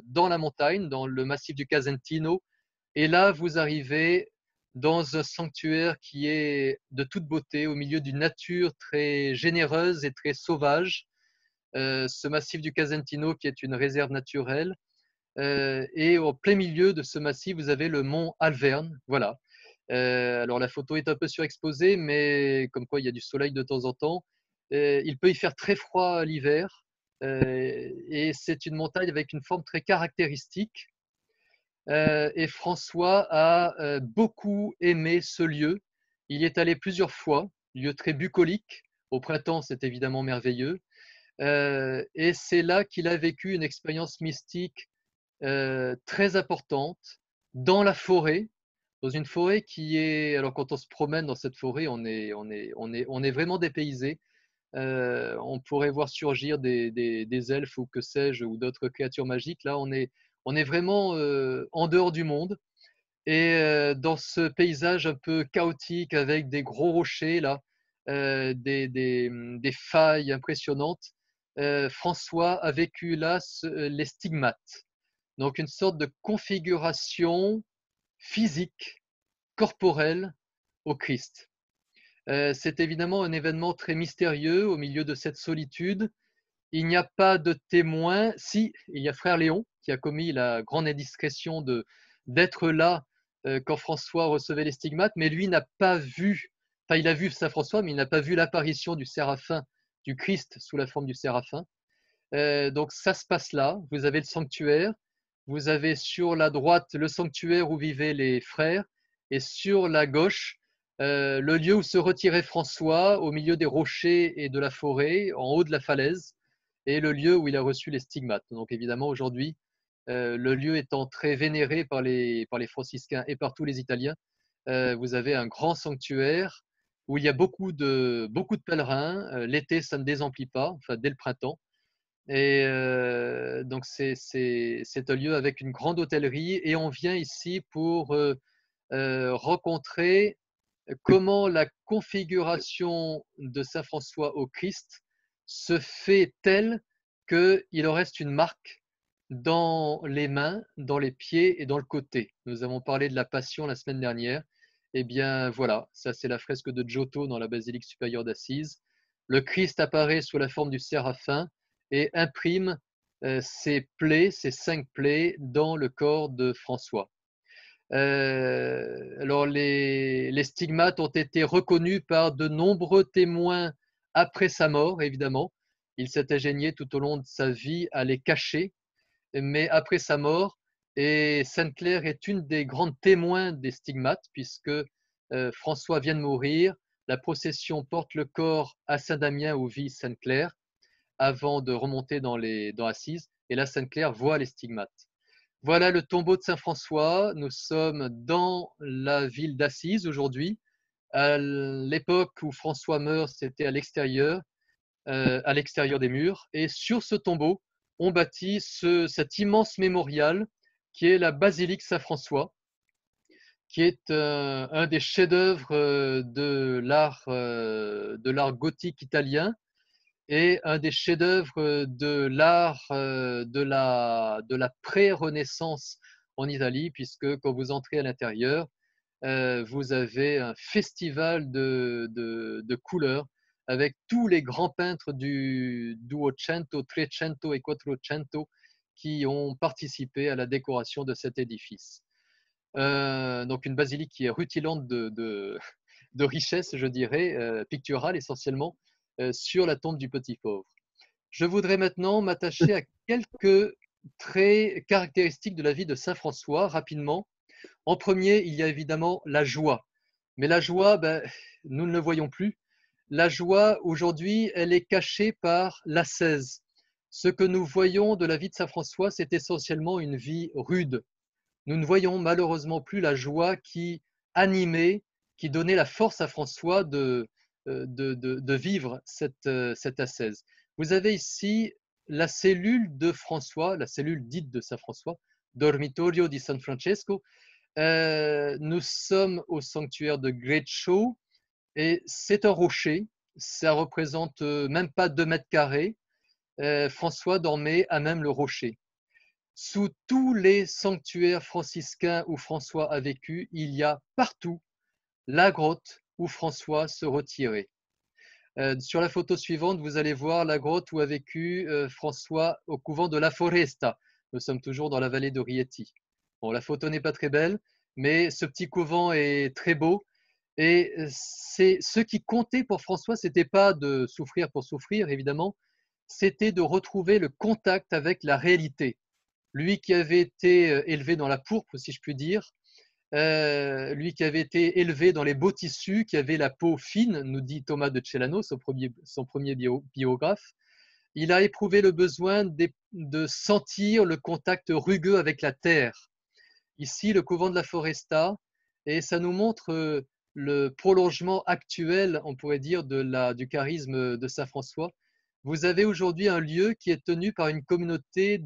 dans la montagne, dans le massif du Casentino. Et là, vous arrivez dans un sanctuaire qui est de toute beauté, au milieu d'une nature très généreuse et très sauvage. Ce massif du Casentino, qui est une réserve naturelle. Et au plein milieu de ce massif, vous avez le mont Alverne. Voilà. Alors la photo est un peu surexposée, mais comme quoi il y a du soleil de temps en temps. Il peut y faire très froid l'hiver. Et c'est une montagne avec une forme très caractéristique. Et François a beaucoup aimé ce lieu. Il y est allé plusieurs fois, lieu très bucolique. Au printemps, c'est évidemment merveilleux. Et c'est là qu'il a vécu une expérience mystique très importante dans la forêt, dans une forêt qui est… Alors quand on se promène dans cette forêt, on est vraiment dépaysé. On pourrait voir surgir des elfes ou que sais-je, ou d'autres créatures magiques. Là, on est vraiment en dehors du monde. Et dans ce paysage un peu chaotique avec des gros rochers, là, des failles impressionnantes, François a vécu là les stigmates. Donc une sorte de configuration physique, corporelle au Christ. C'est évidemment un événement très mystérieux au milieu de cette solitude. Il n'y a pas de témoin. Si, il y a frère Léon qui a commis la grande indiscrétion d'être là quand François recevait les stigmates, mais lui n'a pas vu, enfin il a vu Saint François, mais il n'a pas vu l'apparition du séraphin, du Christ sous la forme du séraphin. Donc ça se passe là. Vous avez le sanctuaire, vous avez sur la droite le sanctuaire où vivaient les frères, et sur la gauche, le lieu où se retirait François, au milieu des rochers et de la forêt, en haut de la falaise, et le lieu où il a reçu les stigmates. Donc évidemment, aujourd'hui, le lieu étant très vénéré par les franciscains et par tous les Italiens, vous avez un grand sanctuaire où il y a beaucoup de pèlerins. L'été, ça ne désemplit pas, enfin dès le printemps. Et donc c'est un lieu avec une grande hôtellerie, et on vient ici pour rencontrer comment la configuration de Saint François au Christ se fait telle qu'il en reste une marque dans les mains, dans les pieds et dans le côté. Nous avons parlé de la Passion la semaine dernière. Eh bien voilà, ça c'est la fresque de Giotto dans la basilique supérieure d'Assise. Le Christ apparaît sous la forme du séraphin et imprime ses plaies, ses 5 plaies dans le corps de François. Alors les stigmates ont été reconnus par de nombreux témoins après sa mort, évidemment. Il s'est ingénié tout au long de sa vie à les cacher, mais après sa mort, et Sainte-Claire est une des grandes témoins des stigmates, puisque François vient de mourir, la procession porte le corps à Saint-Damien où vit Sainte-Claire, avant de remonter dans Assise, et là Sainte-Claire voit les stigmates. Voilà le tombeau de Saint-François. Nous sommes dans la ville d'Assise aujourd'hui. À l'époque où François meurt, c'était à l'extérieur des murs. Et sur ce tombeau, on bâtit cet immense mémorial qui est la basilique Saint-François, qui est un des chefs-d'œuvre de l'art gothique italien, et un des chefs-d'œuvre de l'art de la pré-Renaissance en Italie, puisque quand vous entrez à l'intérieur, vous avez un festival de couleurs avec tous les grands peintres du Duocento, Trecento et Quattrocento qui ont participé à la décoration de cet édifice. Donc une basilique qui est rutilante de richesse, je dirais, picturale essentiellement, sur la tombe du petit pauvre. Je voudrais maintenant m'attacher à quelques traits caractéristiques de la vie de Saint François, rapidement. En premier, il y a évidemment la joie. Mais la joie, nous ne le voyons plus. La joie, aujourd'hui, elle est cachée par l'ascèse. Ce que nous voyons de la vie de Saint François, c'est essentiellement une vie rude. Nous ne voyons malheureusement plus la joie qui animé, qui donnait la force à François de vivre cette ascèse. Vous avez ici la cellule de François, la cellule dite de Saint François, Dormitorio di San Francesco. Nous sommes au sanctuaire de Greccio et c'est un rocher, ça représente même pas 2 mètres carrés. François dormait à même le rocher. Sous tous les sanctuaires franciscains où François a vécu, il y a partout la grotte où François se retirait. Sur la photo suivante, vous allez voir la grotte où a vécu François au couvent de La Foresta. Nous sommes toujours dans la vallée de Rieti. Bon, la photo n'est pas très belle, mais ce petit couvent est très beau. Et c'est ce qui comptait pour François, c'était pas de souffrir pour souffrir, évidemment, c'était de retrouver le contact avec la réalité. Lui qui avait été élevé dans la pourpre, si je puis dire, lui qui avait été élevé dans les beaux tissus, qui avait la peau fine, nous dit Thomas de Celano, son premier biographe, il a éprouvé le besoin de sentir le contact rugueux avec la terre. Ici, le couvent de la Foresta, et ça nous montre le prolongement actuel, on pourrait dire, du charisme de Saint François. Vous avez aujourd'hui un lieu qui est tenu par une communauté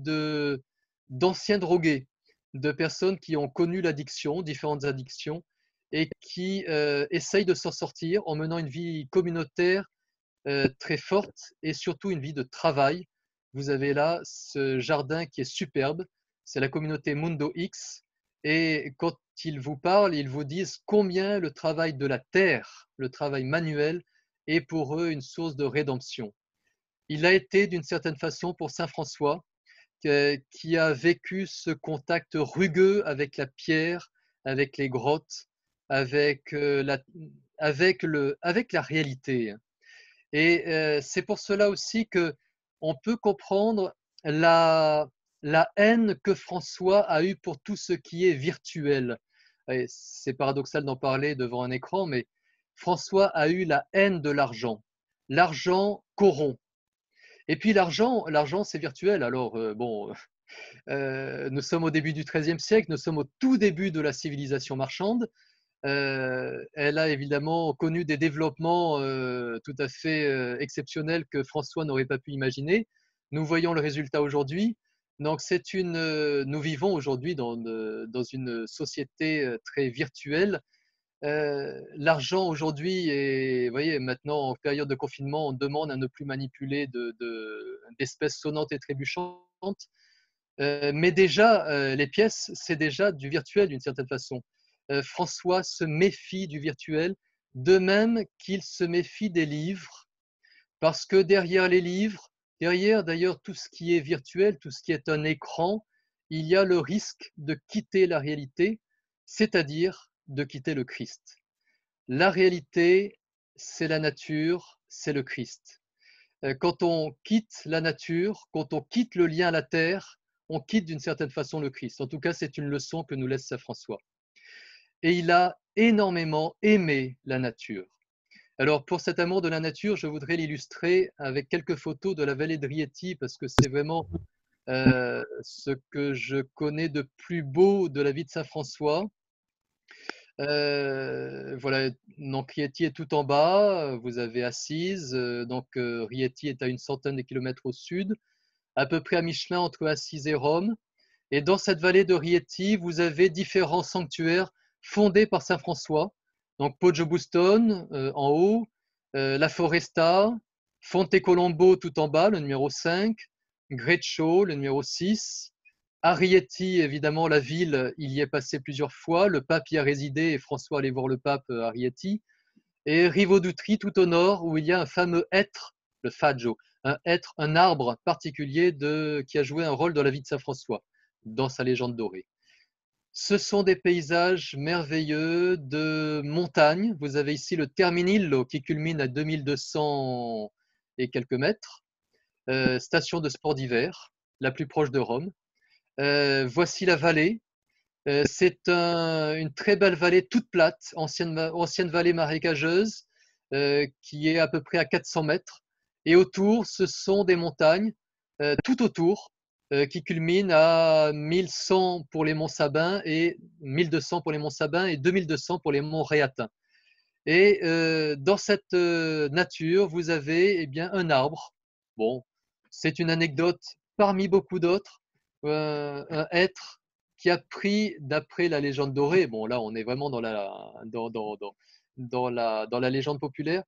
d'anciens drogués, de personnes qui ont connu l'addiction, différentes addictions, et qui essayent de s'en sortir en menant une vie communautaire très forte et surtout une vie de travail. Vous avez là ce jardin qui est superbe, c'est la communauté Mundo X, et quand ils vous parlent, ils vous disent combien le travail de la terre, le travail manuel, est pour eux une source de rédemption. Il a été d'une certaine façon pour Saint François, qui a vécu ce contact rugueux avec la pierre, avec les grottes, avec la réalité. Et c'est pour cela aussi que on peut comprendre la haine que François a eue pour tout ce qui est virtuel. C'est paradoxal d'en parler devant un écran, mais François a eu la haine de l'argent. L'argent corrompt. Et puis l'argent, c'est virtuel. Alors, bon, nous sommes au début du XIIIe siècle, nous sommes au tout début de la civilisation marchande. Elle a évidemment connu des développements tout à fait exceptionnels que François n'aurait pas pu imaginer. Nous voyons le résultat aujourd'hui. Donc, nous vivons aujourd'hui dans une société très virtuelle. L'argent aujourd'hui, vous voyez, maintenant en période de confinement, on demande à ne plus manipuler d'espèces sonnantes et trébuchantes. Mais déjà, les pièces, c'est déjà du virtuel d'une certaine façon. François se méfie du virtuel, de même qu'il se méfie des livres, parce que derrière les livres, derrière d'ailleurs tout ce qui est virtuel, tout ce qui est un écran, il y a le risque de quitter la réalité, c'est-à-dire de quitter le Christ. La réalité, c'est la nature, c'est le Christ. Quand on quitte la nature, quand on quitte le lien à la terre, on quitte d'une certaine façon le Christ. En tout cas, c'est une leçon que nous laisse Saint François. Et il a énormément aimé la nature. Alors, pour cet amour de la nature, je voudrais l'illustrer avec quelques photos de la vallée de Rieti, parce que c'est vraiment ce que je connais de plus beau de la vie de Saint François. Voilà, donc Rieti est tout en bas, vous avez Assise, donc Rieti est à une centaine de kilomètres au sud, à peu près à mi-chemin entre Assise et Rome. Et dans cette vallée de Rieti, vous avez différents sanctuaires fondés par Saint François. Donc Poggio Bustone en haut, La Foresta, Fonte Colombo tout en bas, le numéro 5, Greccio, le numéro 6. À Rieti, évidemment, la ville, il y est passé plusieurs fois. Le pape y a résidé et François allait voir le pape à Rieti. Et Rivaudutri tout au nord, où il y a un fameux hêtre, le faggio, un hêtre, un arbre particulier qui a joué un rôle dans la vie de Saint François, dans sa légende dorée. Ce sont des paysages merveilleux de montagne. Vous avez ici le Terminillo qui culmine à 2200 et quelques mètres, station de sport d'hiver, la plus proche de Rome. Voici la vallée. C'est une très belle vallée toute plate, ancienne vallée marécageuse, qui est à peu près à 400 mètres. Et autour, ce sont des montagnes, tout autour. qui culmine à 1100 pour les monts Sabins et 1200 pour les monts Sabins et 2200 pour les monts Réatins. Et dans cette nature, vous avez eh bien, un arbre. Bon, c'est une anecdote parmi beaucoup d'autres. Un être qui a pris, d'après la légende dorée, bon là on est vraiment dans la légende populaire,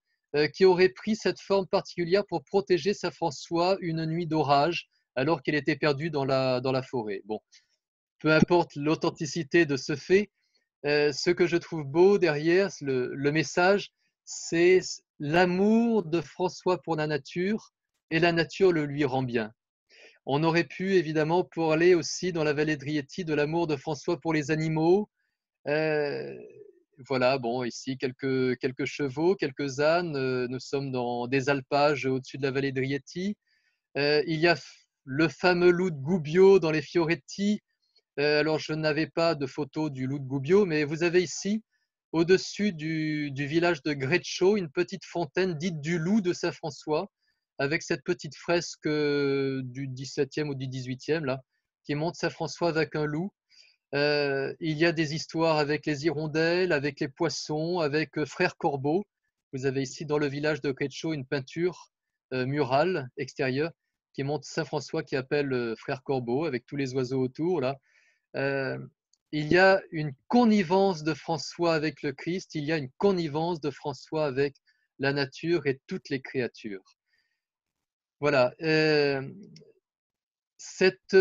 qui aurait pris cette forme particulière pour protéger Saint François une nuit d'orage alors qu'il était perdu dans la forêt. Bon, peu importe l'authenticité de ce fait, ce que je trouve beau derrière, le message, c'est l'amour de François pour la nature et la nature le lui rend bien. On aurait pu évidemment parler aussi dans la vallée de Rieti de l'amour de François pour les animaux. Euh, voilà, bon, ici quelques chevaux, quelques ânes. Nous sommes dans des alpages au-dessus de la vallée de Rieti. Il y a le fameux loup de Gubbio dans les Fioretti. Alors, je n'avais pas de photo du loup de Gubbio, mais vous avez ici, au-dessus du village de Greccio, une petite fontaine dite du loup de Saint-François, avec cette petite fresque du 17e ou du 18e, là, qui montre Saint-François avec un loup. Il y a des histoires avec les hirondelles, avec les poissons, avec Frère Corbeau. Vous avez ici dans le village de Greccio une peinture murale extérieure qui montre Saint-François qui appelle Frère Corbeau avec tous les oiseaux autour, là. Euh, il y a une connivence de François avec le Christ, il y a une connivence de François avec la nature et toutes les créatures. Voilà. Cet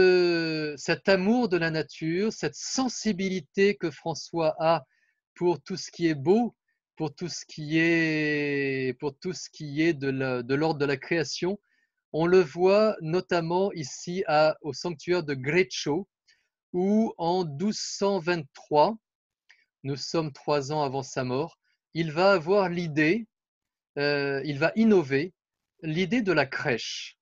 amour de la nature, cette sensibilité que François a pour tout ce qui est beau, pour tout ce qui est de l'ordre de la création, on le voit notamment ici au sanctuaire de Greccio, où en 1223, nous sommes 3 ans avant sa mort, il va avoir l'idée, il va innover l'idée de la crèche.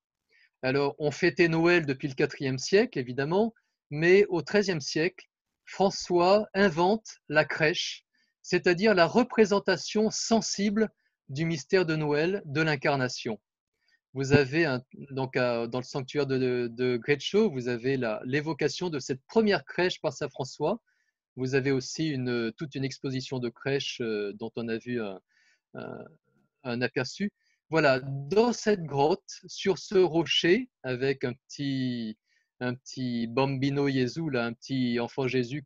Alors, on fêtait Noël depuis le IVe siècle, évidemment, mais au XIIIe siècle, François invente la crèche, c'est-à-dire la représentation sensible du mystère de Noël, de l'incarnation. Vous avez donc dans le sanctuaire de Greccio, vous avez l'évocation de cette première crèche par Saint François. Vous avez aussi toute une exposition de crèches dont on a vu un, un aperçu. Voilà, dans cette grotte, sur ce rocher, avec un petit bambino Gesù, là, un petit enfant Jésus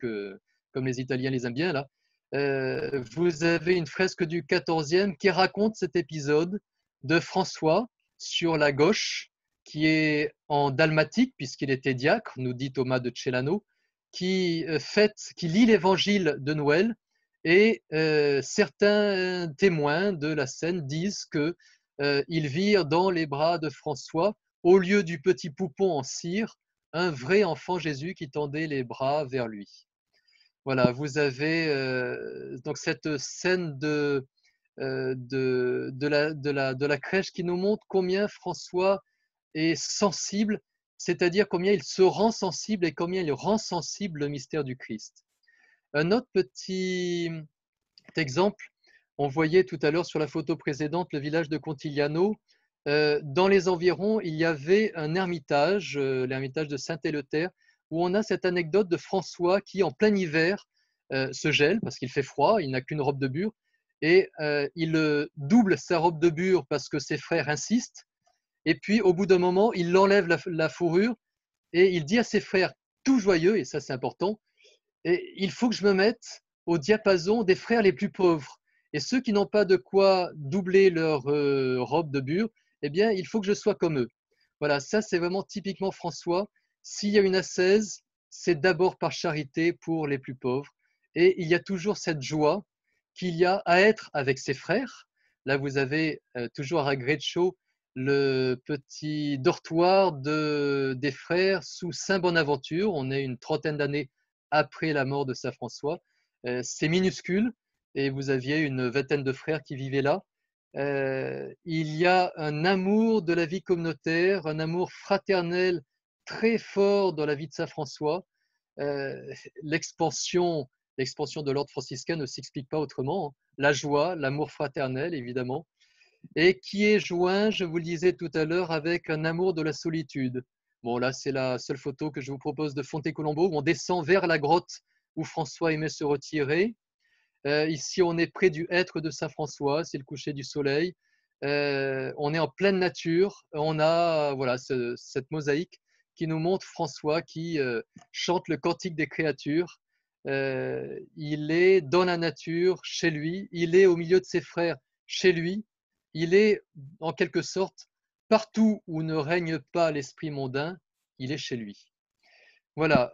comme les Italiens les aiment bien, là, vous avez une fresque du XIVe qui raconte cet épisode de François sur la gauche, qui est en dalmatique, puisqu'il était diacre, nous dit Thomas de Celano, qui lit l'évangile de Noël, et certains témoins de la scène disent qu'ils virent dans les bras de François, au lieu du petit poupon en cire, un vrai enfant Jésus qui tendait les bras vers lui. Voilà, vous avez donc cette scène de la crèche qui nous montre combien François est sensible, c'est-à-dire combien il se rend sensible et combien il rend sensible le mystère du Christ. Un autre petit exemple, on voyait tout à l'heure sur la photo précédente le village de Contigliano. Dans les environs, il y avait un ermitage, l'ermitage de Saint-Éleuthère, où on a cette anecdote de François qui, en plein hiver, se gèle parce qu'il fait froid, il n'a qu'une robe de bure, et il double sa robe de bure parce que ses frères insistent, et puis au bout d'un moment, il enlève la fourrure et il dit à ses frères, tout joyeux, et ça c'est important, et il faut que je me mette au diapason des frères les plus pauvres. Et ceux qui n'ont pas de quoi doubler leur robe de bure, eh bien, il faut que je sois comme eux. Voilà, ça c'est vraiment typiquement François. S'il y a une ascèse, c'est d'abord par charité pour les plus pauvres. Et il y a toujours cette joie qu'il y a à être avec ses frères. Là, vous avez toujours à Greccio le petit dortoir des frères sous Saint Bonaventure. On est une trentaine d'années après la mort de Saint François. C'est minuscule et vous aviez une vingtaine de frères qui vivaient là. Il y a un amour de la vie communautaire, un amour fraternel très fort dans la vie de Saint François. L'expansion de l'ordre franciscain ne s'explique pas autrement. La joie, l'amour fraternel, évidemment, et qui est joint, je vous le disais tout à l'heure, avec un amour de la solitude. Bon, là, c'est la seule photo que je vous propose de Fonte-Colombo, où on descend vers la grotte où François aimait se retirer. Ici, on est près du hêtre de Saint-François, c'est le coucher du soleil. On est en pleine nature. On a voilà, cette mosaïque qui nous montre François qui chante le cantique des créatures. Il est dans la nature, chez lui. Il est au milieu de ses frères, chez lui. Il est en quelque sorte partout où ne règne pas l'esprit mondain, il est chez lui. Voilà.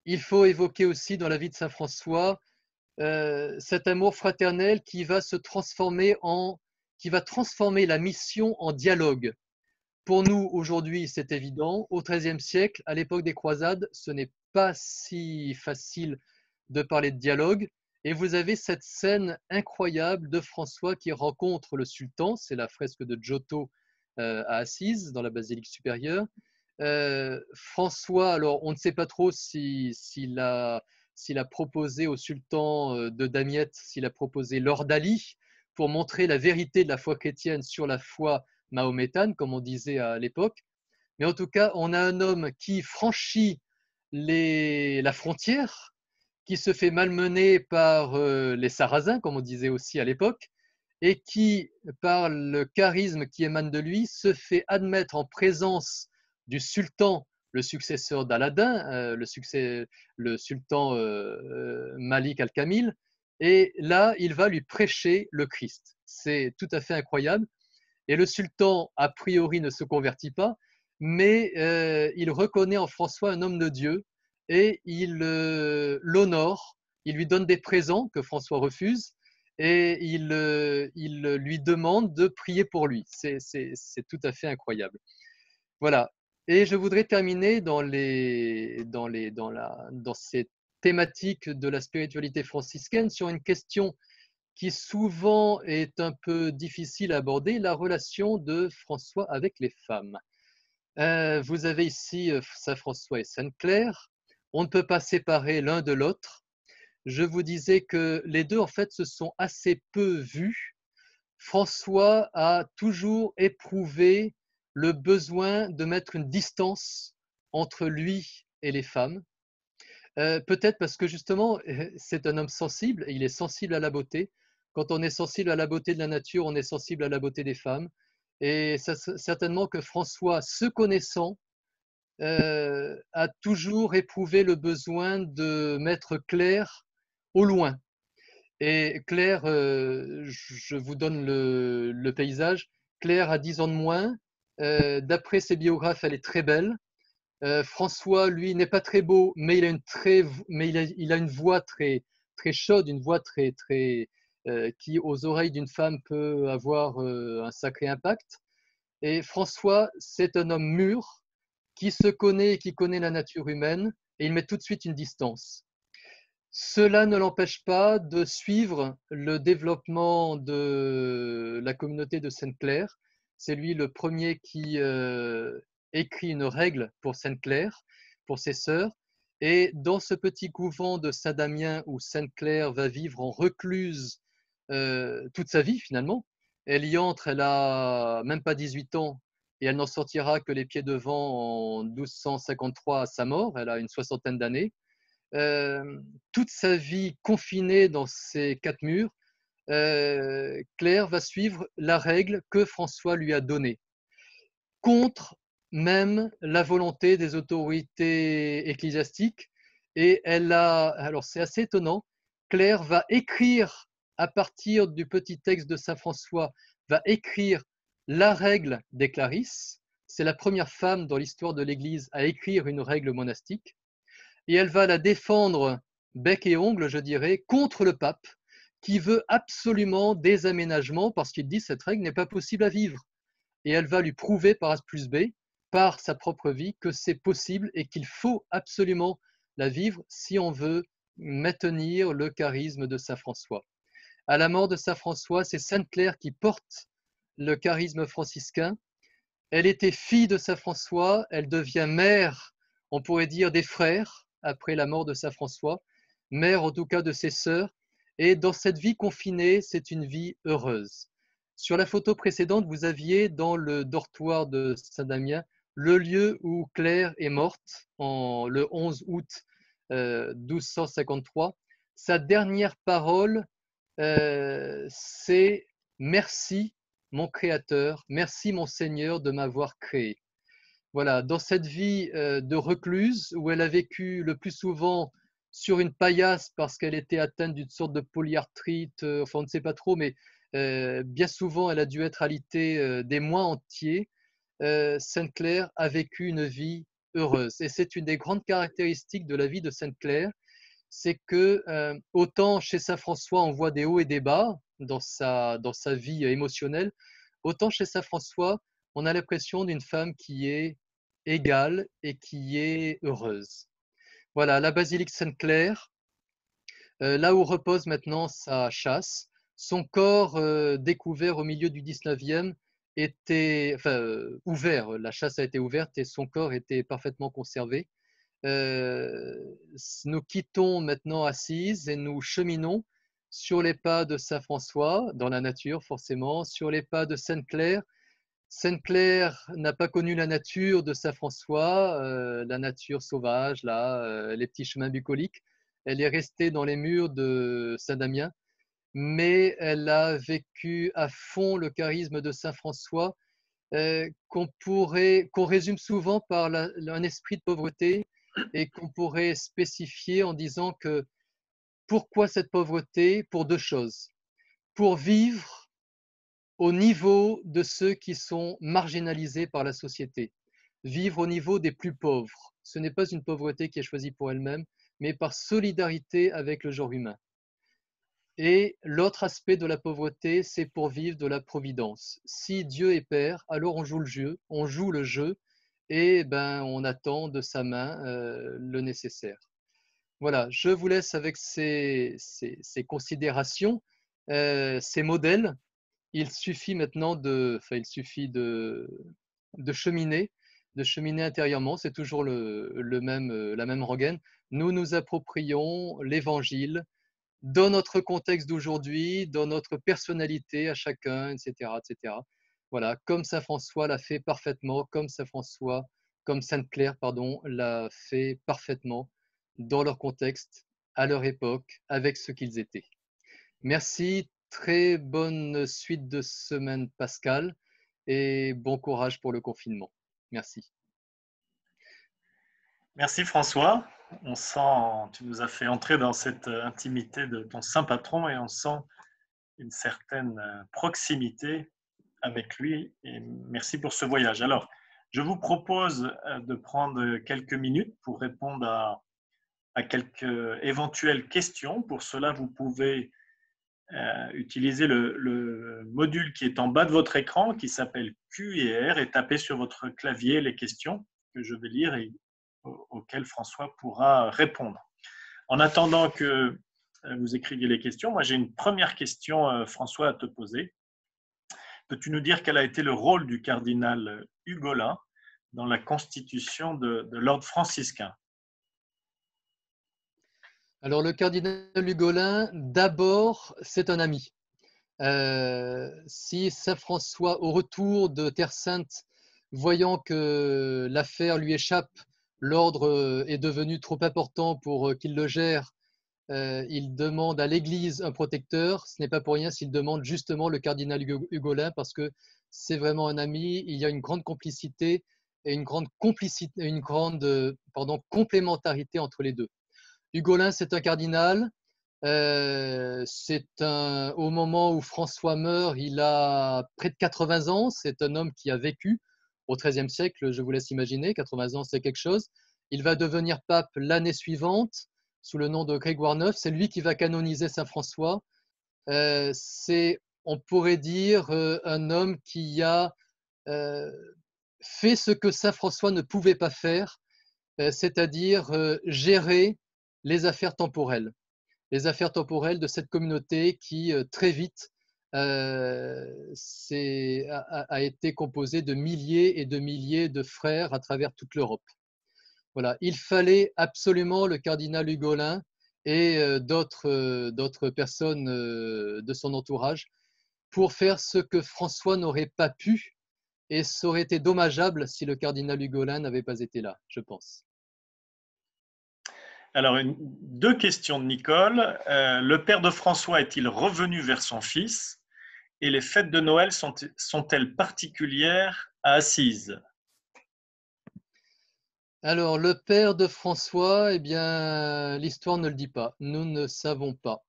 Il faut évoquer aussi dans la vie de Saint François cet amour fraternel qui va se transformer qui va transformer la mission en dialogue. Pour nous, aujourd'hui, c'est évident. Au XIIIe siècle, à l'époque des croisades, ce n'est pas si facile de parler de dialogue. Et vous avez cette scène incroyable de François qui rencontre le sultan, c'est la fresque de Giotto à Assise, dans la basilique supérieure. François, alors on ne sait pas trop s'il a proposé au sultan de Damiette, s'il a proposé l'ordalie pour montrer la vérité de la foi chrétienne sur la foi mahométane, comme on disait à l'époque. Mais en tout cas, on a un homme qui franchit la frontière, qui se fait malmener par les Sarrasins, comme on disait aussi à l'époque, et qui, par le charisme qui émane de lui, se fait admettre en présence du sultan, le successeur d'Aladin, le sultan Malik al-Kamil, et là, il va lui prêcher le Christ. C'est tout à fait incroyable. Et le sultan, a priori, ne se convertit pas, mais il reconnaît en François un homme de Dieu et il l'honore, il lui donne des présents que François refuse et il lui demande de prier pour lui. C'est tout à fait incroyable. Voilà. Et je voudrais terminer dans ces thématiques de la spiritualité franciscaine sur une question qui souvent est un peu difficile à aborder, la relation de François avec les femmes. Vous avez ici Saint François et Sainte Claire. On ne peut pas séparer l'un de l'autre. Je vous disais que les deux, en fait, se sont assez peu vus. François a toujours éprouvé le besoin de mettre une distance entre lui et les femmes. Peut-être parce que justement, c'est un homme sensible, il est sensible à la beauté. Quand on est sensible à la beauté de la nature, on est sensible à la beauté des femmes. Et certainement que François, se connaissant, a toujours éprouvé le besoin de mettre Claire au loin. Et Claire, je vous donne le paysage. Claire a 10 ans de moins. D'après ses biographes, elle est très belle. François, lui, n'est pas très beau, mais il a une voix très, très chaude, une voix qui, aux oreilles d'une femme, peut avoir un sacré impact. Et François, c'est un homme mûr qui se connaît et qui connaît la nature humaine, et il met tout de suite une distance. Cela ne l'empêche pas de suivre le développement de la communauté de Sainte-Claire. C'est lui le premier qui écrit une règle pour Sainte-Claire, pour ses sœurs. Et dans ce petit couvent de Saint-Damien où Sainte-Claire va vivre en recluse toute sa vie finalement, elle y entre, elle a même pas 18 ans et elle n'en sortira que les pieds devant en 1253 à sa mort, elle a une soixantaine d'années. Toute sa vie confinée dans ces 4 murs, Claire va suivre la règle que François lui a donnée, contre même la volonté des autorités ecclésiastiques. Et alors c'est assez étonnant, Claire va écrire à partir du petit texte de Saint François, va écrire la règle des Clarisses. C'est la première femme dans l'histoire de l'Église à écrire une règle monastique. Et elle va la défendre bec et ongle, je dirais, contre le pape, qui veut absolument des aménagements parce qu'il dit que cette règle n'est pas possible à vivre. Et elle va lui prouver par A plus B, par sa propre vie, que c'est possible et qu'il faut absolument la vivre si on veut maintenir le charisme de Saint François. À la mort de Saint François, c'est Sainte Claire qui porte le charisme franciscain. Elle était fille de Saint François, elle devient mère, on pourrait dire, des frères après la mort de Saint François, mère en tout cas de ses sœurs. Et dans cette vie confinée, c'est une vie heureuse. Sur la photo précédente, vous aviez dans le dortoir de Saint-Damien le lieu où Claire est morte le 11 août 1253. Sa dernière parole, c'est « Merci mon Créateur, merci mon Seigneur de m'avoir créé ». Voilà, dans cette vie de recluse où elle a vécu le plus souvent sur une paillasse parce qu'elle était atteinte d'une sorte de polyarthrite, enfin on ne sait pas trop, mais bien souvent elle a dû être alitée des mois entiers. Sainte-Claire a vécu une vie heureuse. Et c'est une des grandes caractéristiques de la vie de Sainte-Claire, c'est que autant chez Saint François on voit des hauts et des bas dans sa vie émotionnelle, autant chez Saint François on a l'impression d'une femme qui est égale et qui est heureuse. Voilà, la basilique Sainte-Claire, là où repose maintenant sa châsse, son corps découvert au milieu du 19e était ouvert, la châsse a été ouverte et son corps était parfaitement conservé. Nous quittons maintenant Assise et nous cheminons sur les pas de Saint François, dans la nature forcément, sur les pas de Sainte-Claire. Sainte-Claire n'a pas connu la nature de Saint François, la nature sauvage, là, les petits chemins bucoliques. Elle est restée dans les murs de Saint-Damien, mais elle a vécu à fond le charisme de Saint François, qu'on résume souvent par un esprit de pauvreté et qu'on pourrait spécifier en disant que pourquoi cette pauvreté? Pour deux choses. Pour vivre au niveau de ceux qui sont marginalisés par la société, vivre au niveau des plus pauvres. Ce n'est pas une pauvreté qui est choisie pour elle-même, mais par solidarité avec le genre humain. Et l'autre aspect de la pauvreté, c'est pour vivre de la providence. Si Dieu est Père, alors on joue le jeu et ben, on attend de sa main le nécessaire. Voilà, je vous laisse avec ces considérations, ces modèles. Il suffit maintenant il suffit de cheminer intérieurement. C'est toujours la même rengaine. Nous nous approprions l'Évangile dans notre contexte d'aujourd'hui, dans notre personnalité à chacun, etc., etc. Voilà, comme Saint François l'a fait parfaitement, comme Sainte Claire, pardon, l'a fait parfaitement dans leur contexte, à leur époque, avec ce qu'ils étaient. Merci, très bonne suite de semaine Pascal et bon courage pour le confinement. Merci. Merci François. On sent, tu nous as fait entrer dans cette intimité de ton saint patron et on sent une certaine proximité avec lui. Et merci pour ce voyage. Alors, je vous propose de prendre quelques minutes pour répondre à quelques éventuelles questions. Pour cela, vous pouvez utiliser le module qui est en bas de votre écran, qui s'appelle Q&R, et taper sur votre clavier les questions que je vais lire et auxquelles François pourra répondre. En attendant que vous écriviez les questions, moi j'ai une première question, François, à te poser. Peux-tu nous dire quel a été le rôle du cardinal Hugolin dans la constitution de l'ordre franciscain? Alors le cardinal Hugolin, d'abord, c'est un ami. Si Saint François, au retour de Terre Sainte, voyant que l'affaire lui échappe, l'ordre est devenu trop important pour qu'il le gère, il demande à l'Église un protecteur. Ce n'est pas pour rien s'il demande justement le cardinal Hugolin, parce que c'est vraiment un ami. Il y a une grande complicité et une grande complémentarité entre les deux. Hugolin, c'est un cardinal. Au moment où François meurt, il a près de 80 ans. C'est un homme qui a vécu au XIIIe siècle, je vous laisse imaginer. 80 ans, c'est quelque chose. Il va devenir pape l'année suivante sous le nom de Grégoire IX. C'est lui qui va canoniser Saint François. C'est, on pourrait dire, un homme qui a fait ce que Saint François ne pouvait pas faire, c'est-à-dire gérer les affaires temporelles de cette communauté qui très vite a été composée de milliers et de milliers de frères à travers toute l'Europe. Voilà, il fallait absolument le cardinal Hugolin et d'autres personnes de son entourage pour faire ce que François n'aurait pas pu et ça aurait été dommageable si le cardinal Hugolin n'avait pas été là, je pense. Alors, deux questions de Nicole. Le père de François est-il revenu vers son fils? Et les fêtes de Noël sont-elles particulières à Assise? Alors, le père de François, eh bien, l'histoire ne le dit pas. Nous ne savons pas.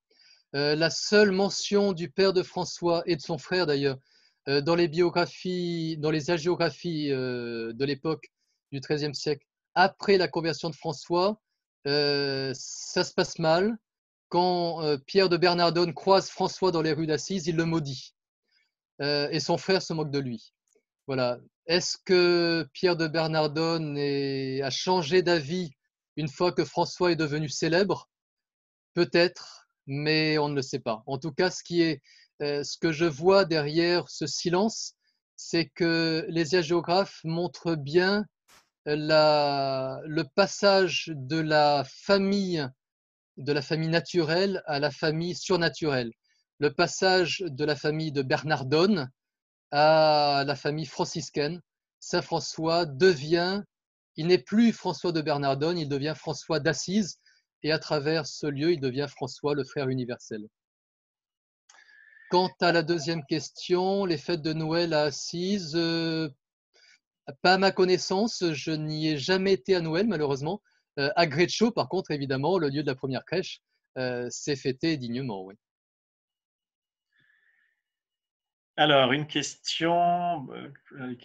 La seule mention du père de François et de son frère d'ailleurs dans les biographies, dans les hagiographies de l'époque du XIIIe siècle, après la conversion de François, ça se passe mal. Quand Pierre de Bernardone croise François dans les rues d'Assise, il le maudit. Et son frère se moque de lui. Voilà. Est-ce que Pierre de Bernardone a changé d'avis une fois que François est devenu célèbre? Peut-être, mais on ne le sait pas. En tout cas, ce que je vois derrière ce silence, c'est que les hagiographes montrent bien le passage de la famille naturelle à la famille surnaturelle. Le passage de la famille de Bernardone à la famille franciscaine. Saint François il n'est plus François de Bernardone, il devient François d'Assise, et à travers ce lieu, il devient François, le frère universel. Quant à la deuxième question, les fêtes de Noël à Assise, pas à ma connaissance, je n'y ai jamais été à Noël, malheureusement. À Greccio, par contre, évidemment, le lieu de la première crèche, c'est fêté dignement, oui. Alors, une question,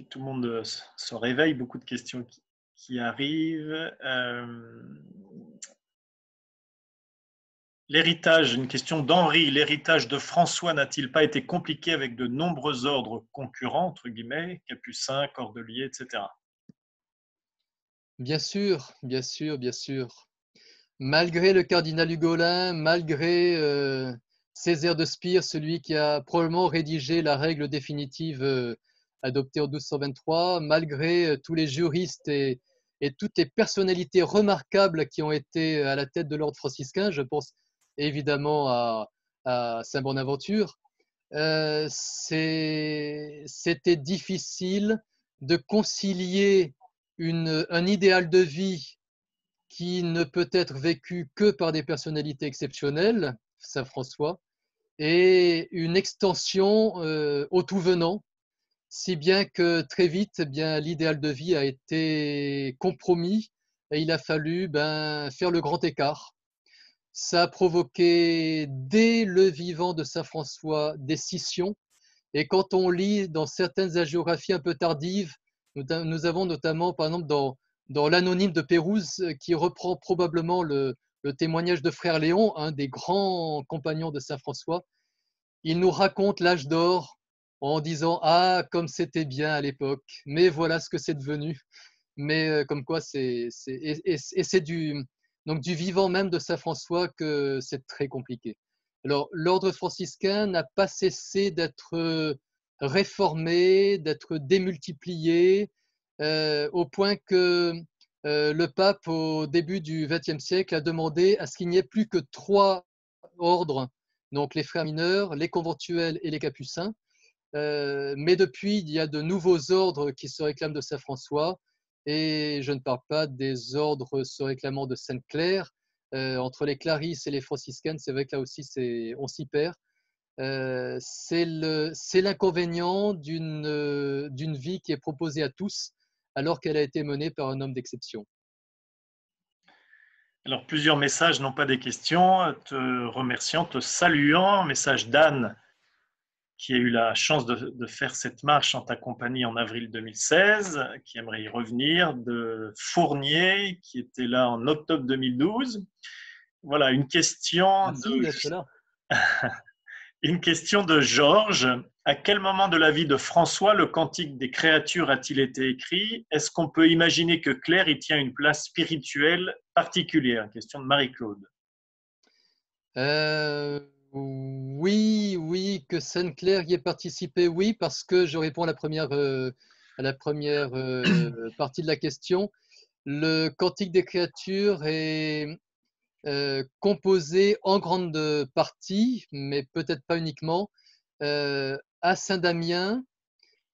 tout le monde se réveille, beaucoup de questions qui arrivent. L'héritage, une question d'Henri, l'héritage de François n'a-t-il pas été compliqué avec de nombreux ordres concurrents, entre guillemets, capucins, cordeliers, etc. Bien sûr, bien sûr, bien sûr. Malgré le cardinal Hugolin, malgré Césaire de Spire, celui qui a probablement rédigé la règle définitive adoptée en 1223, malgré tous les juristes et toutes les personnalités remarquables qui ont été à la tête de l'ordre franciscain, je pense évidemment à Saint Bonaventure, c'était difficile de concilier un idéal de vie qui ne peut être vécu que par des personnalités exceptionnelles, Saint François, et une extension au tout venant, si bien que très vite, eh bien, l'idéal de vie a été compromis et il a fallu faire le grand écart. Ça a provoqué, dès le vivant de Saint François, des scissions. Et quand on lit dans certaines hagiographies un peu tardives, nous avons notamment, par exemple, dans l'Anonyme de Pérouse, qui reprend probablement le témoignage de Frère Léon, un des grands compagnons de Saint François, il nous raconte l'âge d'or en disant « Ah, comme c'était bien à l'époque, mais voilà ce que c'est devenu ». Mais comme quoi, c'est donc du vivant même de Saint François que c'est très compliqué. Alors, l'ordre franciscain n'a pas cessé d'être réformé, d'être démultiplié, au point que le pape, au début du XXe siècle, a demandé à ce qu'il n'y ait plus que 3 ordres, donc les frères mineurs, les conventuels et les capucins. Mais depuis, il y a de nouveaux ordres qui se réclament de Saint François, et je ne parle pas des ordres se réclamant de Sainte-Claire. Entre les clarisses et les franciscaines, c'est vrai que là aussi, on s'y perd. C'est l'inconvénient d'une vie qui est proposée à tous, alors qu'elle a été menée par un homme d'exception. Alors, plusieurs messages, non pas des questions, te remerciant, te saluant. Message d'Anne, qui a eu la chance de faire cette marche en ta compagnie en avril 2016, qui aimerait y revenir, de Fournier, qui était là en octobre 2012. Voilà, Merci d'être là. Une question de Georges. À quel moment de la vie de François le Cantique des créatures a-t-il été écrit? Est-ce qu'on peut imaginer que Claire y tient une place spirituelle particulière? Question de Marie-Claude. Oui, oui, que Sainte-Claire y ait participé, oui, parce que je réponds à la première partie de la question. Le Cantique des créatures est composé en grande partie, mais peut-être pas uniquement, à Saint-Damien,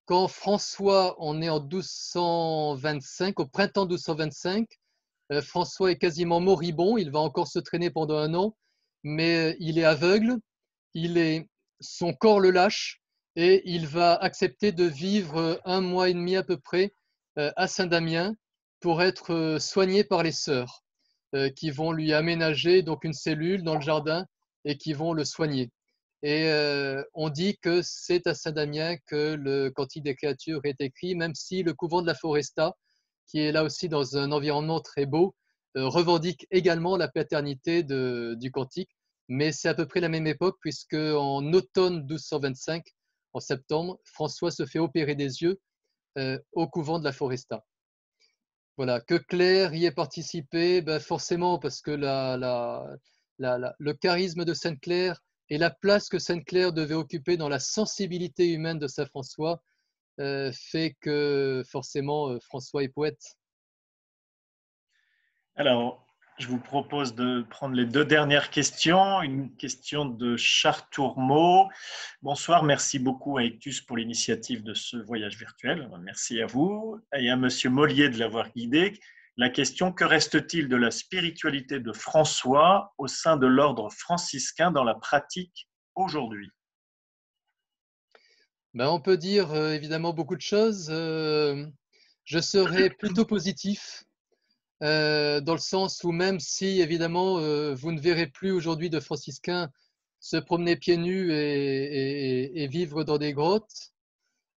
quand François, on est en 1225, au printemps 1225, François est quasiment moribond, il va encore se traîner pendant un an, mais il est aveugle, son corps le lâche et il va accepter de vivre un mois et demi à peu près à Saint-Damien pour être soigné par les sœurs qui vont lui aménager donc une cellule dans le jardin et qui vont le soigner. Et on dit que c'est à Saint-Damien que le Cantique des créatures est écrit, même si le couvent de la Foresta, qui est là aussi dans un environnement très beau, revendique également la paternité du Cantique. Mais c'est à peu près la même époque, puisque en automne 1225, en septembre, François se fait opérer des yeux au couvent de la Foresta. Voilà, que Claire y ait participé, ben forcément, parce que le charisme de Sainte-Claire et la place que Sainte-Claire devait occuper dans la sensibilité humaine de Saint François fait que forcément François est poète. Alors, je vous propose de prendre les deux dernières questions. Une question de Charles Tourmeau. Bonsoir, merci beaucoup à Ictus pour l'initiative de ce voyage virtuel. Merci à vous et à Monsieur Mollier de l'avoir guidé. La question, que reste-t-il de la spiritualité de François au sein de l'ordre franciscain dans la pratique aujourd'hui? Ben, on peut dire évidemment beaucoup de choses. Je serais plutôt positif dans le sens où même si évidemment vous ne verrez plus aujourd'hui de franciscains se promener pieds nus et vivre dans des grottes,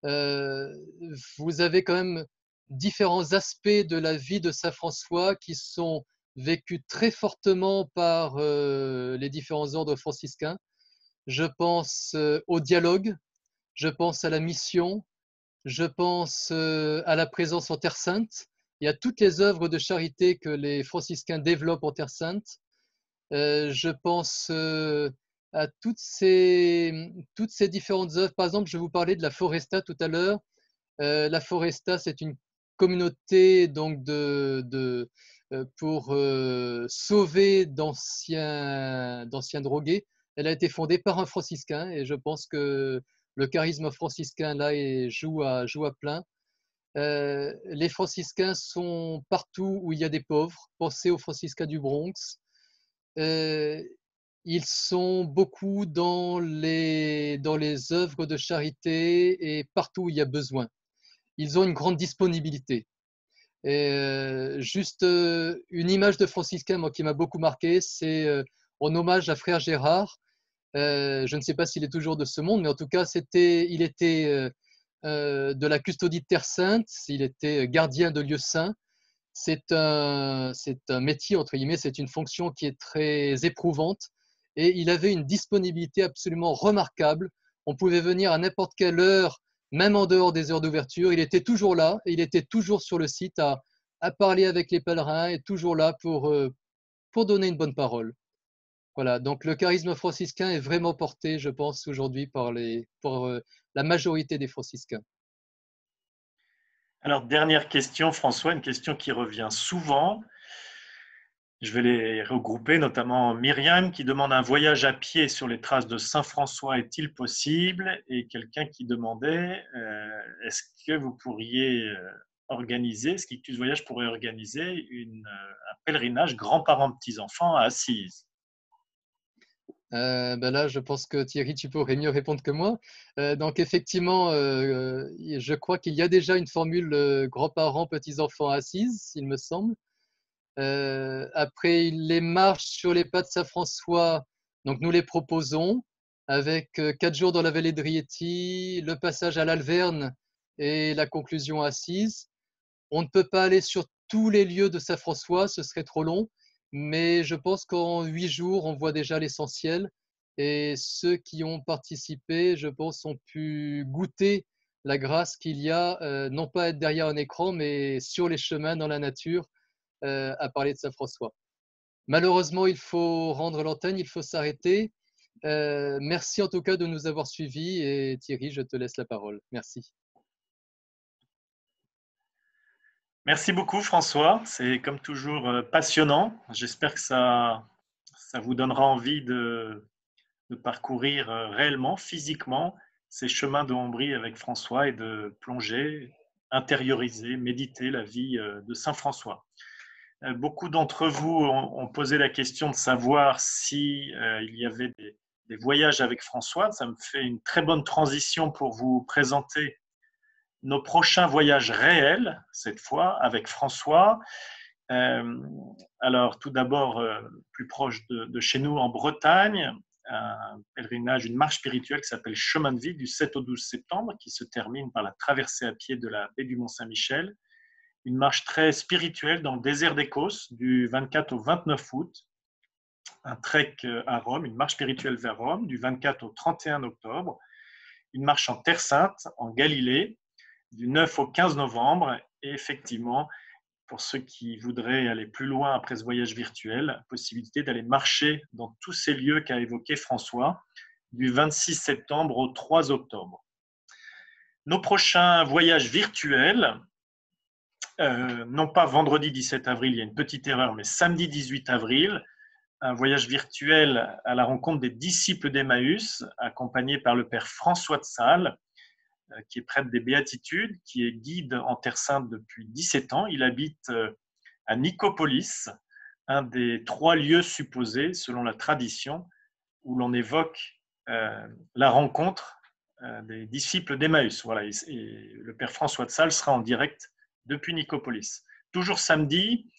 vous avez quand même différents aspects de la vie de Saint François qui sont vécus très fortement par les différents ordres franciscains. Je pense au dialogue, je pense à la mission, je pense à la présence en Terre Sainte. Il y a toutes les œuvres de charité que les franciscains développent en Terre Sainte. Je pense à toutes ces différentes œuvres. Par exemple, je vous parlais de la Foresta tout à l'heure. La Foresta, c'est une communauté donc pour sauver d'anciens drogués. Elle a été fondée par un franciscain et je pense que le charisme franciscain là joue à plein. Les franciscains sont partout où il y a des pauvres. Pensez aux franciscains du Bronx. Euh, ils sont beaucoup dans les œuvres de charité et partout où il y a besoin. Ils ont une grande disponibilité. Et juste une image de franciscain, moi, qui m'a beaucoup marqué, c'est en hommage à Frère Gérard. Je ne sais pas s'il est toujours de ce monde, mais en tout cas, il était de la custodie de Terre Sainte, il était gardien de lieux saints. C'est un métier, entre guillemets, c'est une fonction qui est très éprouvante. Et il avait une disponibilité absolument remarquable. On pouvait venir à n'importe quelle heure, même en dehors des heures d'ouverture. Il était toujours là, et il était toujours sur le site à parler avec les pèlerins et toujours là pour donner une bonne parole. Voilà, donc le charisme franciscain est vraiment porté, je pense, aujourd'hui par la majorité des franciscains. Alors, dernière question, François, une question qui revient souvent. Je vais les regrouper, notamment Myriam qui demande un voyage à pied sur les traces de Saint François est-il possible? Et quelqu'un qui demandait est-ce que vous pourriez organiser, est-ce qu'Ictus Voyage pourrait organiser un pèlerinage grands-parents-petits-enfants à Assise? Ben là, je pense que Thierry, tu pourrais mieux répondre que moi. Donc effectivement, je crois qu'il y a déjà une formule grands-parents, petits-enfants assises, il me semble. Après, les marches sur les pas de Saint-François, donc nous les proposons avec 4 jours dans la vallée de Rieti, le passage à l'Alverne et la conclusion assise. On ne peut pas aller sur tous les lieux de Saint-François, ce serait trop long, mais je pense qu'en 8 jours, on voit déjà l'essentiel. Et ceux qui ont participé, je pense, ont pu goûter la grâce qu'il y a, non pas être derrière un écran, mais sur les chemins, dans la nature, à parler de Saint-François. Malheureusement, il faut rendre l'antenne, il faut s'arrêter. Merci en tout cas de nous avoir suivis et Thierry, je te laisse la parole. Merci. Merci beaucoup François, c'est comme toujours passionnant. J'espère que ça vous donnera envie de parcourir réellement, physiquement, ces chemins de Ombrie avec François et de plonger, intérioriser, méditer la vie de Saint François. Beaucoup d'entre vous ont posé la question de savoir si il y avait des voyages avec François. Ça me fait une très bonne transition pour vous présenter nos prochains voyages réels, cette fois, avec François. Alors, tout d'abord, plus proche de chez nous, en Bretagne, un pèlerinage, une marche spirituelle qui s'appelle Chemin de Vie du 7 au 12 septembre, qui se termine par la traversée à pied de la baie du Mont-Saint-Michel. Une marche très spirituelle dans le désert d'Écosse du 24 au 29 août. Un trek à Rome, une marche spirituelle vers Rome du 24 au 31 octobre. Une marche en Terre Sainte, en Galilée, du 9 au 15 novembre. Et effectivement, pour ceux qui voudraient aller plus loin après ce voyage virtuel, la possibilité d'aller marcher dans tous ces lieux qu'a évoqué François, du 26 septembre au 3 octobre. Nos prochains voyages virtuels, non pas vendredi 17 avril, il y a une petite erreur, mais samedi 18 avril, un voyage virtuel à la rencontre des disciples d'Emmaüs, accompagné par le père François de Sales, qui est prêtre des Béatitudes, qui est guide en Terre Sainte depuis 17 ans. Il habite à Nicopolis, un des 3 lieux supposés, selon la tradition, où l'on évoque la rencontre des disciples d'Emmaüs. Voilà, et le père François de Sales sera en direct depuis Nicopolis. Toujours samedi,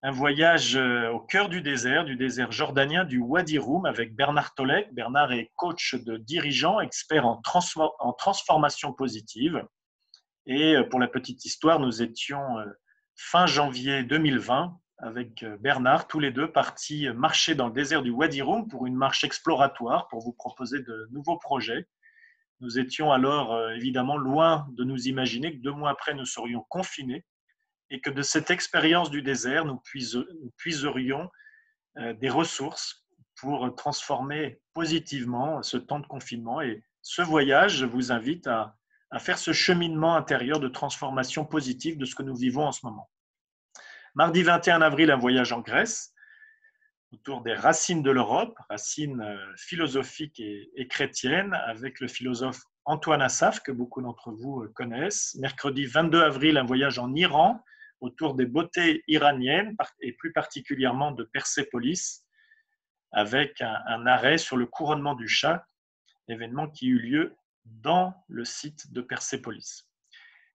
un voyage au cœur du désert jordanien du Wadi Rum avec Bernard Tolek. Bernard est coach de dirigeants, expert en transformation positive. Et pour la petite histoire, nous étions fin janvier 2020 avec Bernard, tous les deux partis marcher dans le désert du Wadi Rum pour une marche exploratoire pour vous proposer de nouveaux projets. Nous étions alors évidemment loin de nous imaginer que 2 mois après, nous serions confinés et que de cette expérience du désert, nous puiserions des ressources pour transformer positivement ce temps de confinement. Et ce voyage, je vous invite à faire ce cheminement intérieur de transformation positive de ce que nous vivons en ce moment. Mardi 21 avril, un voyage en Grèce autour des racines de l'Europe, racines philosophiques et chrétiennes, avec le philosophe Antoine Assaf, que beaucoup d'entre vous connaissent. Mercredi 22 avril, un voyage en Iran, autour des beautés iraniennes, et plus particulièrement de Persépolis, avec un arrêt sur le couronnement du Shah, événement qui eut lieu dans le site de Persépolis.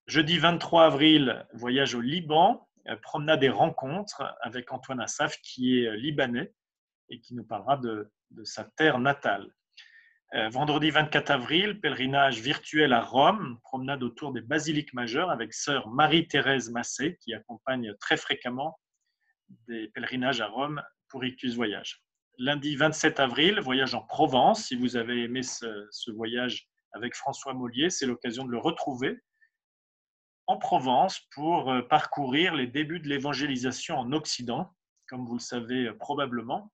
Jeudi 23 avril, voyage au Liban, promenade et rencontre avec Antoine Assaf, qui est libanais et qui nous parlera de sa terre natale. Vendredi 24 avril, pèlerinage virtuel à Rome, promenade autour des basiliques majeures avec sœur Marie-Thérèse Massé, qui accompagne très fréquemment des pèlerinages à Rome pour Ictus Voyage. Lundi 27 avril, voyage en Provence. Si vous avez aimé ce voyage avec François Mollier, c'est l'occasion de le retrouver en Provence pour parcourir les débuts de l'évangélisation en Occident, comme vous le savez probablement.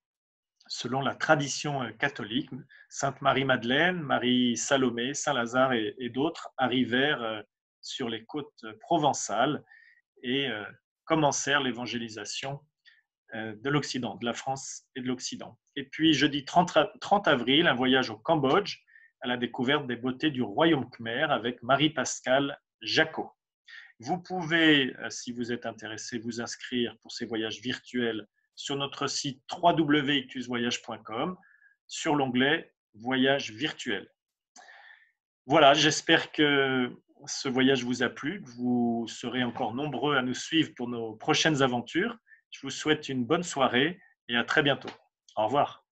Selon la tradition catholique, Sainte Marie-Madeleine, Marie-Salomé, Saint-Lazare et d'autres arrivèrent sur les côtes provençales et commencèrent l'évangélisation de l'Occident, de la France et de l'Occident. Et puis jeudi 30 avril, un voyage au Cambodge à la découverte des beautés du royaume khmer avec Marie-Pascale Jacot. Vous pouvez, si vous êtes intéressé, vous inscrire pour ces voyages virtuels sur notre site www.ictusvoyage.com sur l'onglet Voyage virtuel. Voilà, j'espère que ce voyage vous a plu, que vous serez encore nombreux à nous suivre pour nos prochaines aventures. Je vous souhaite une bonne soirée et à très bientôt. Au revoir.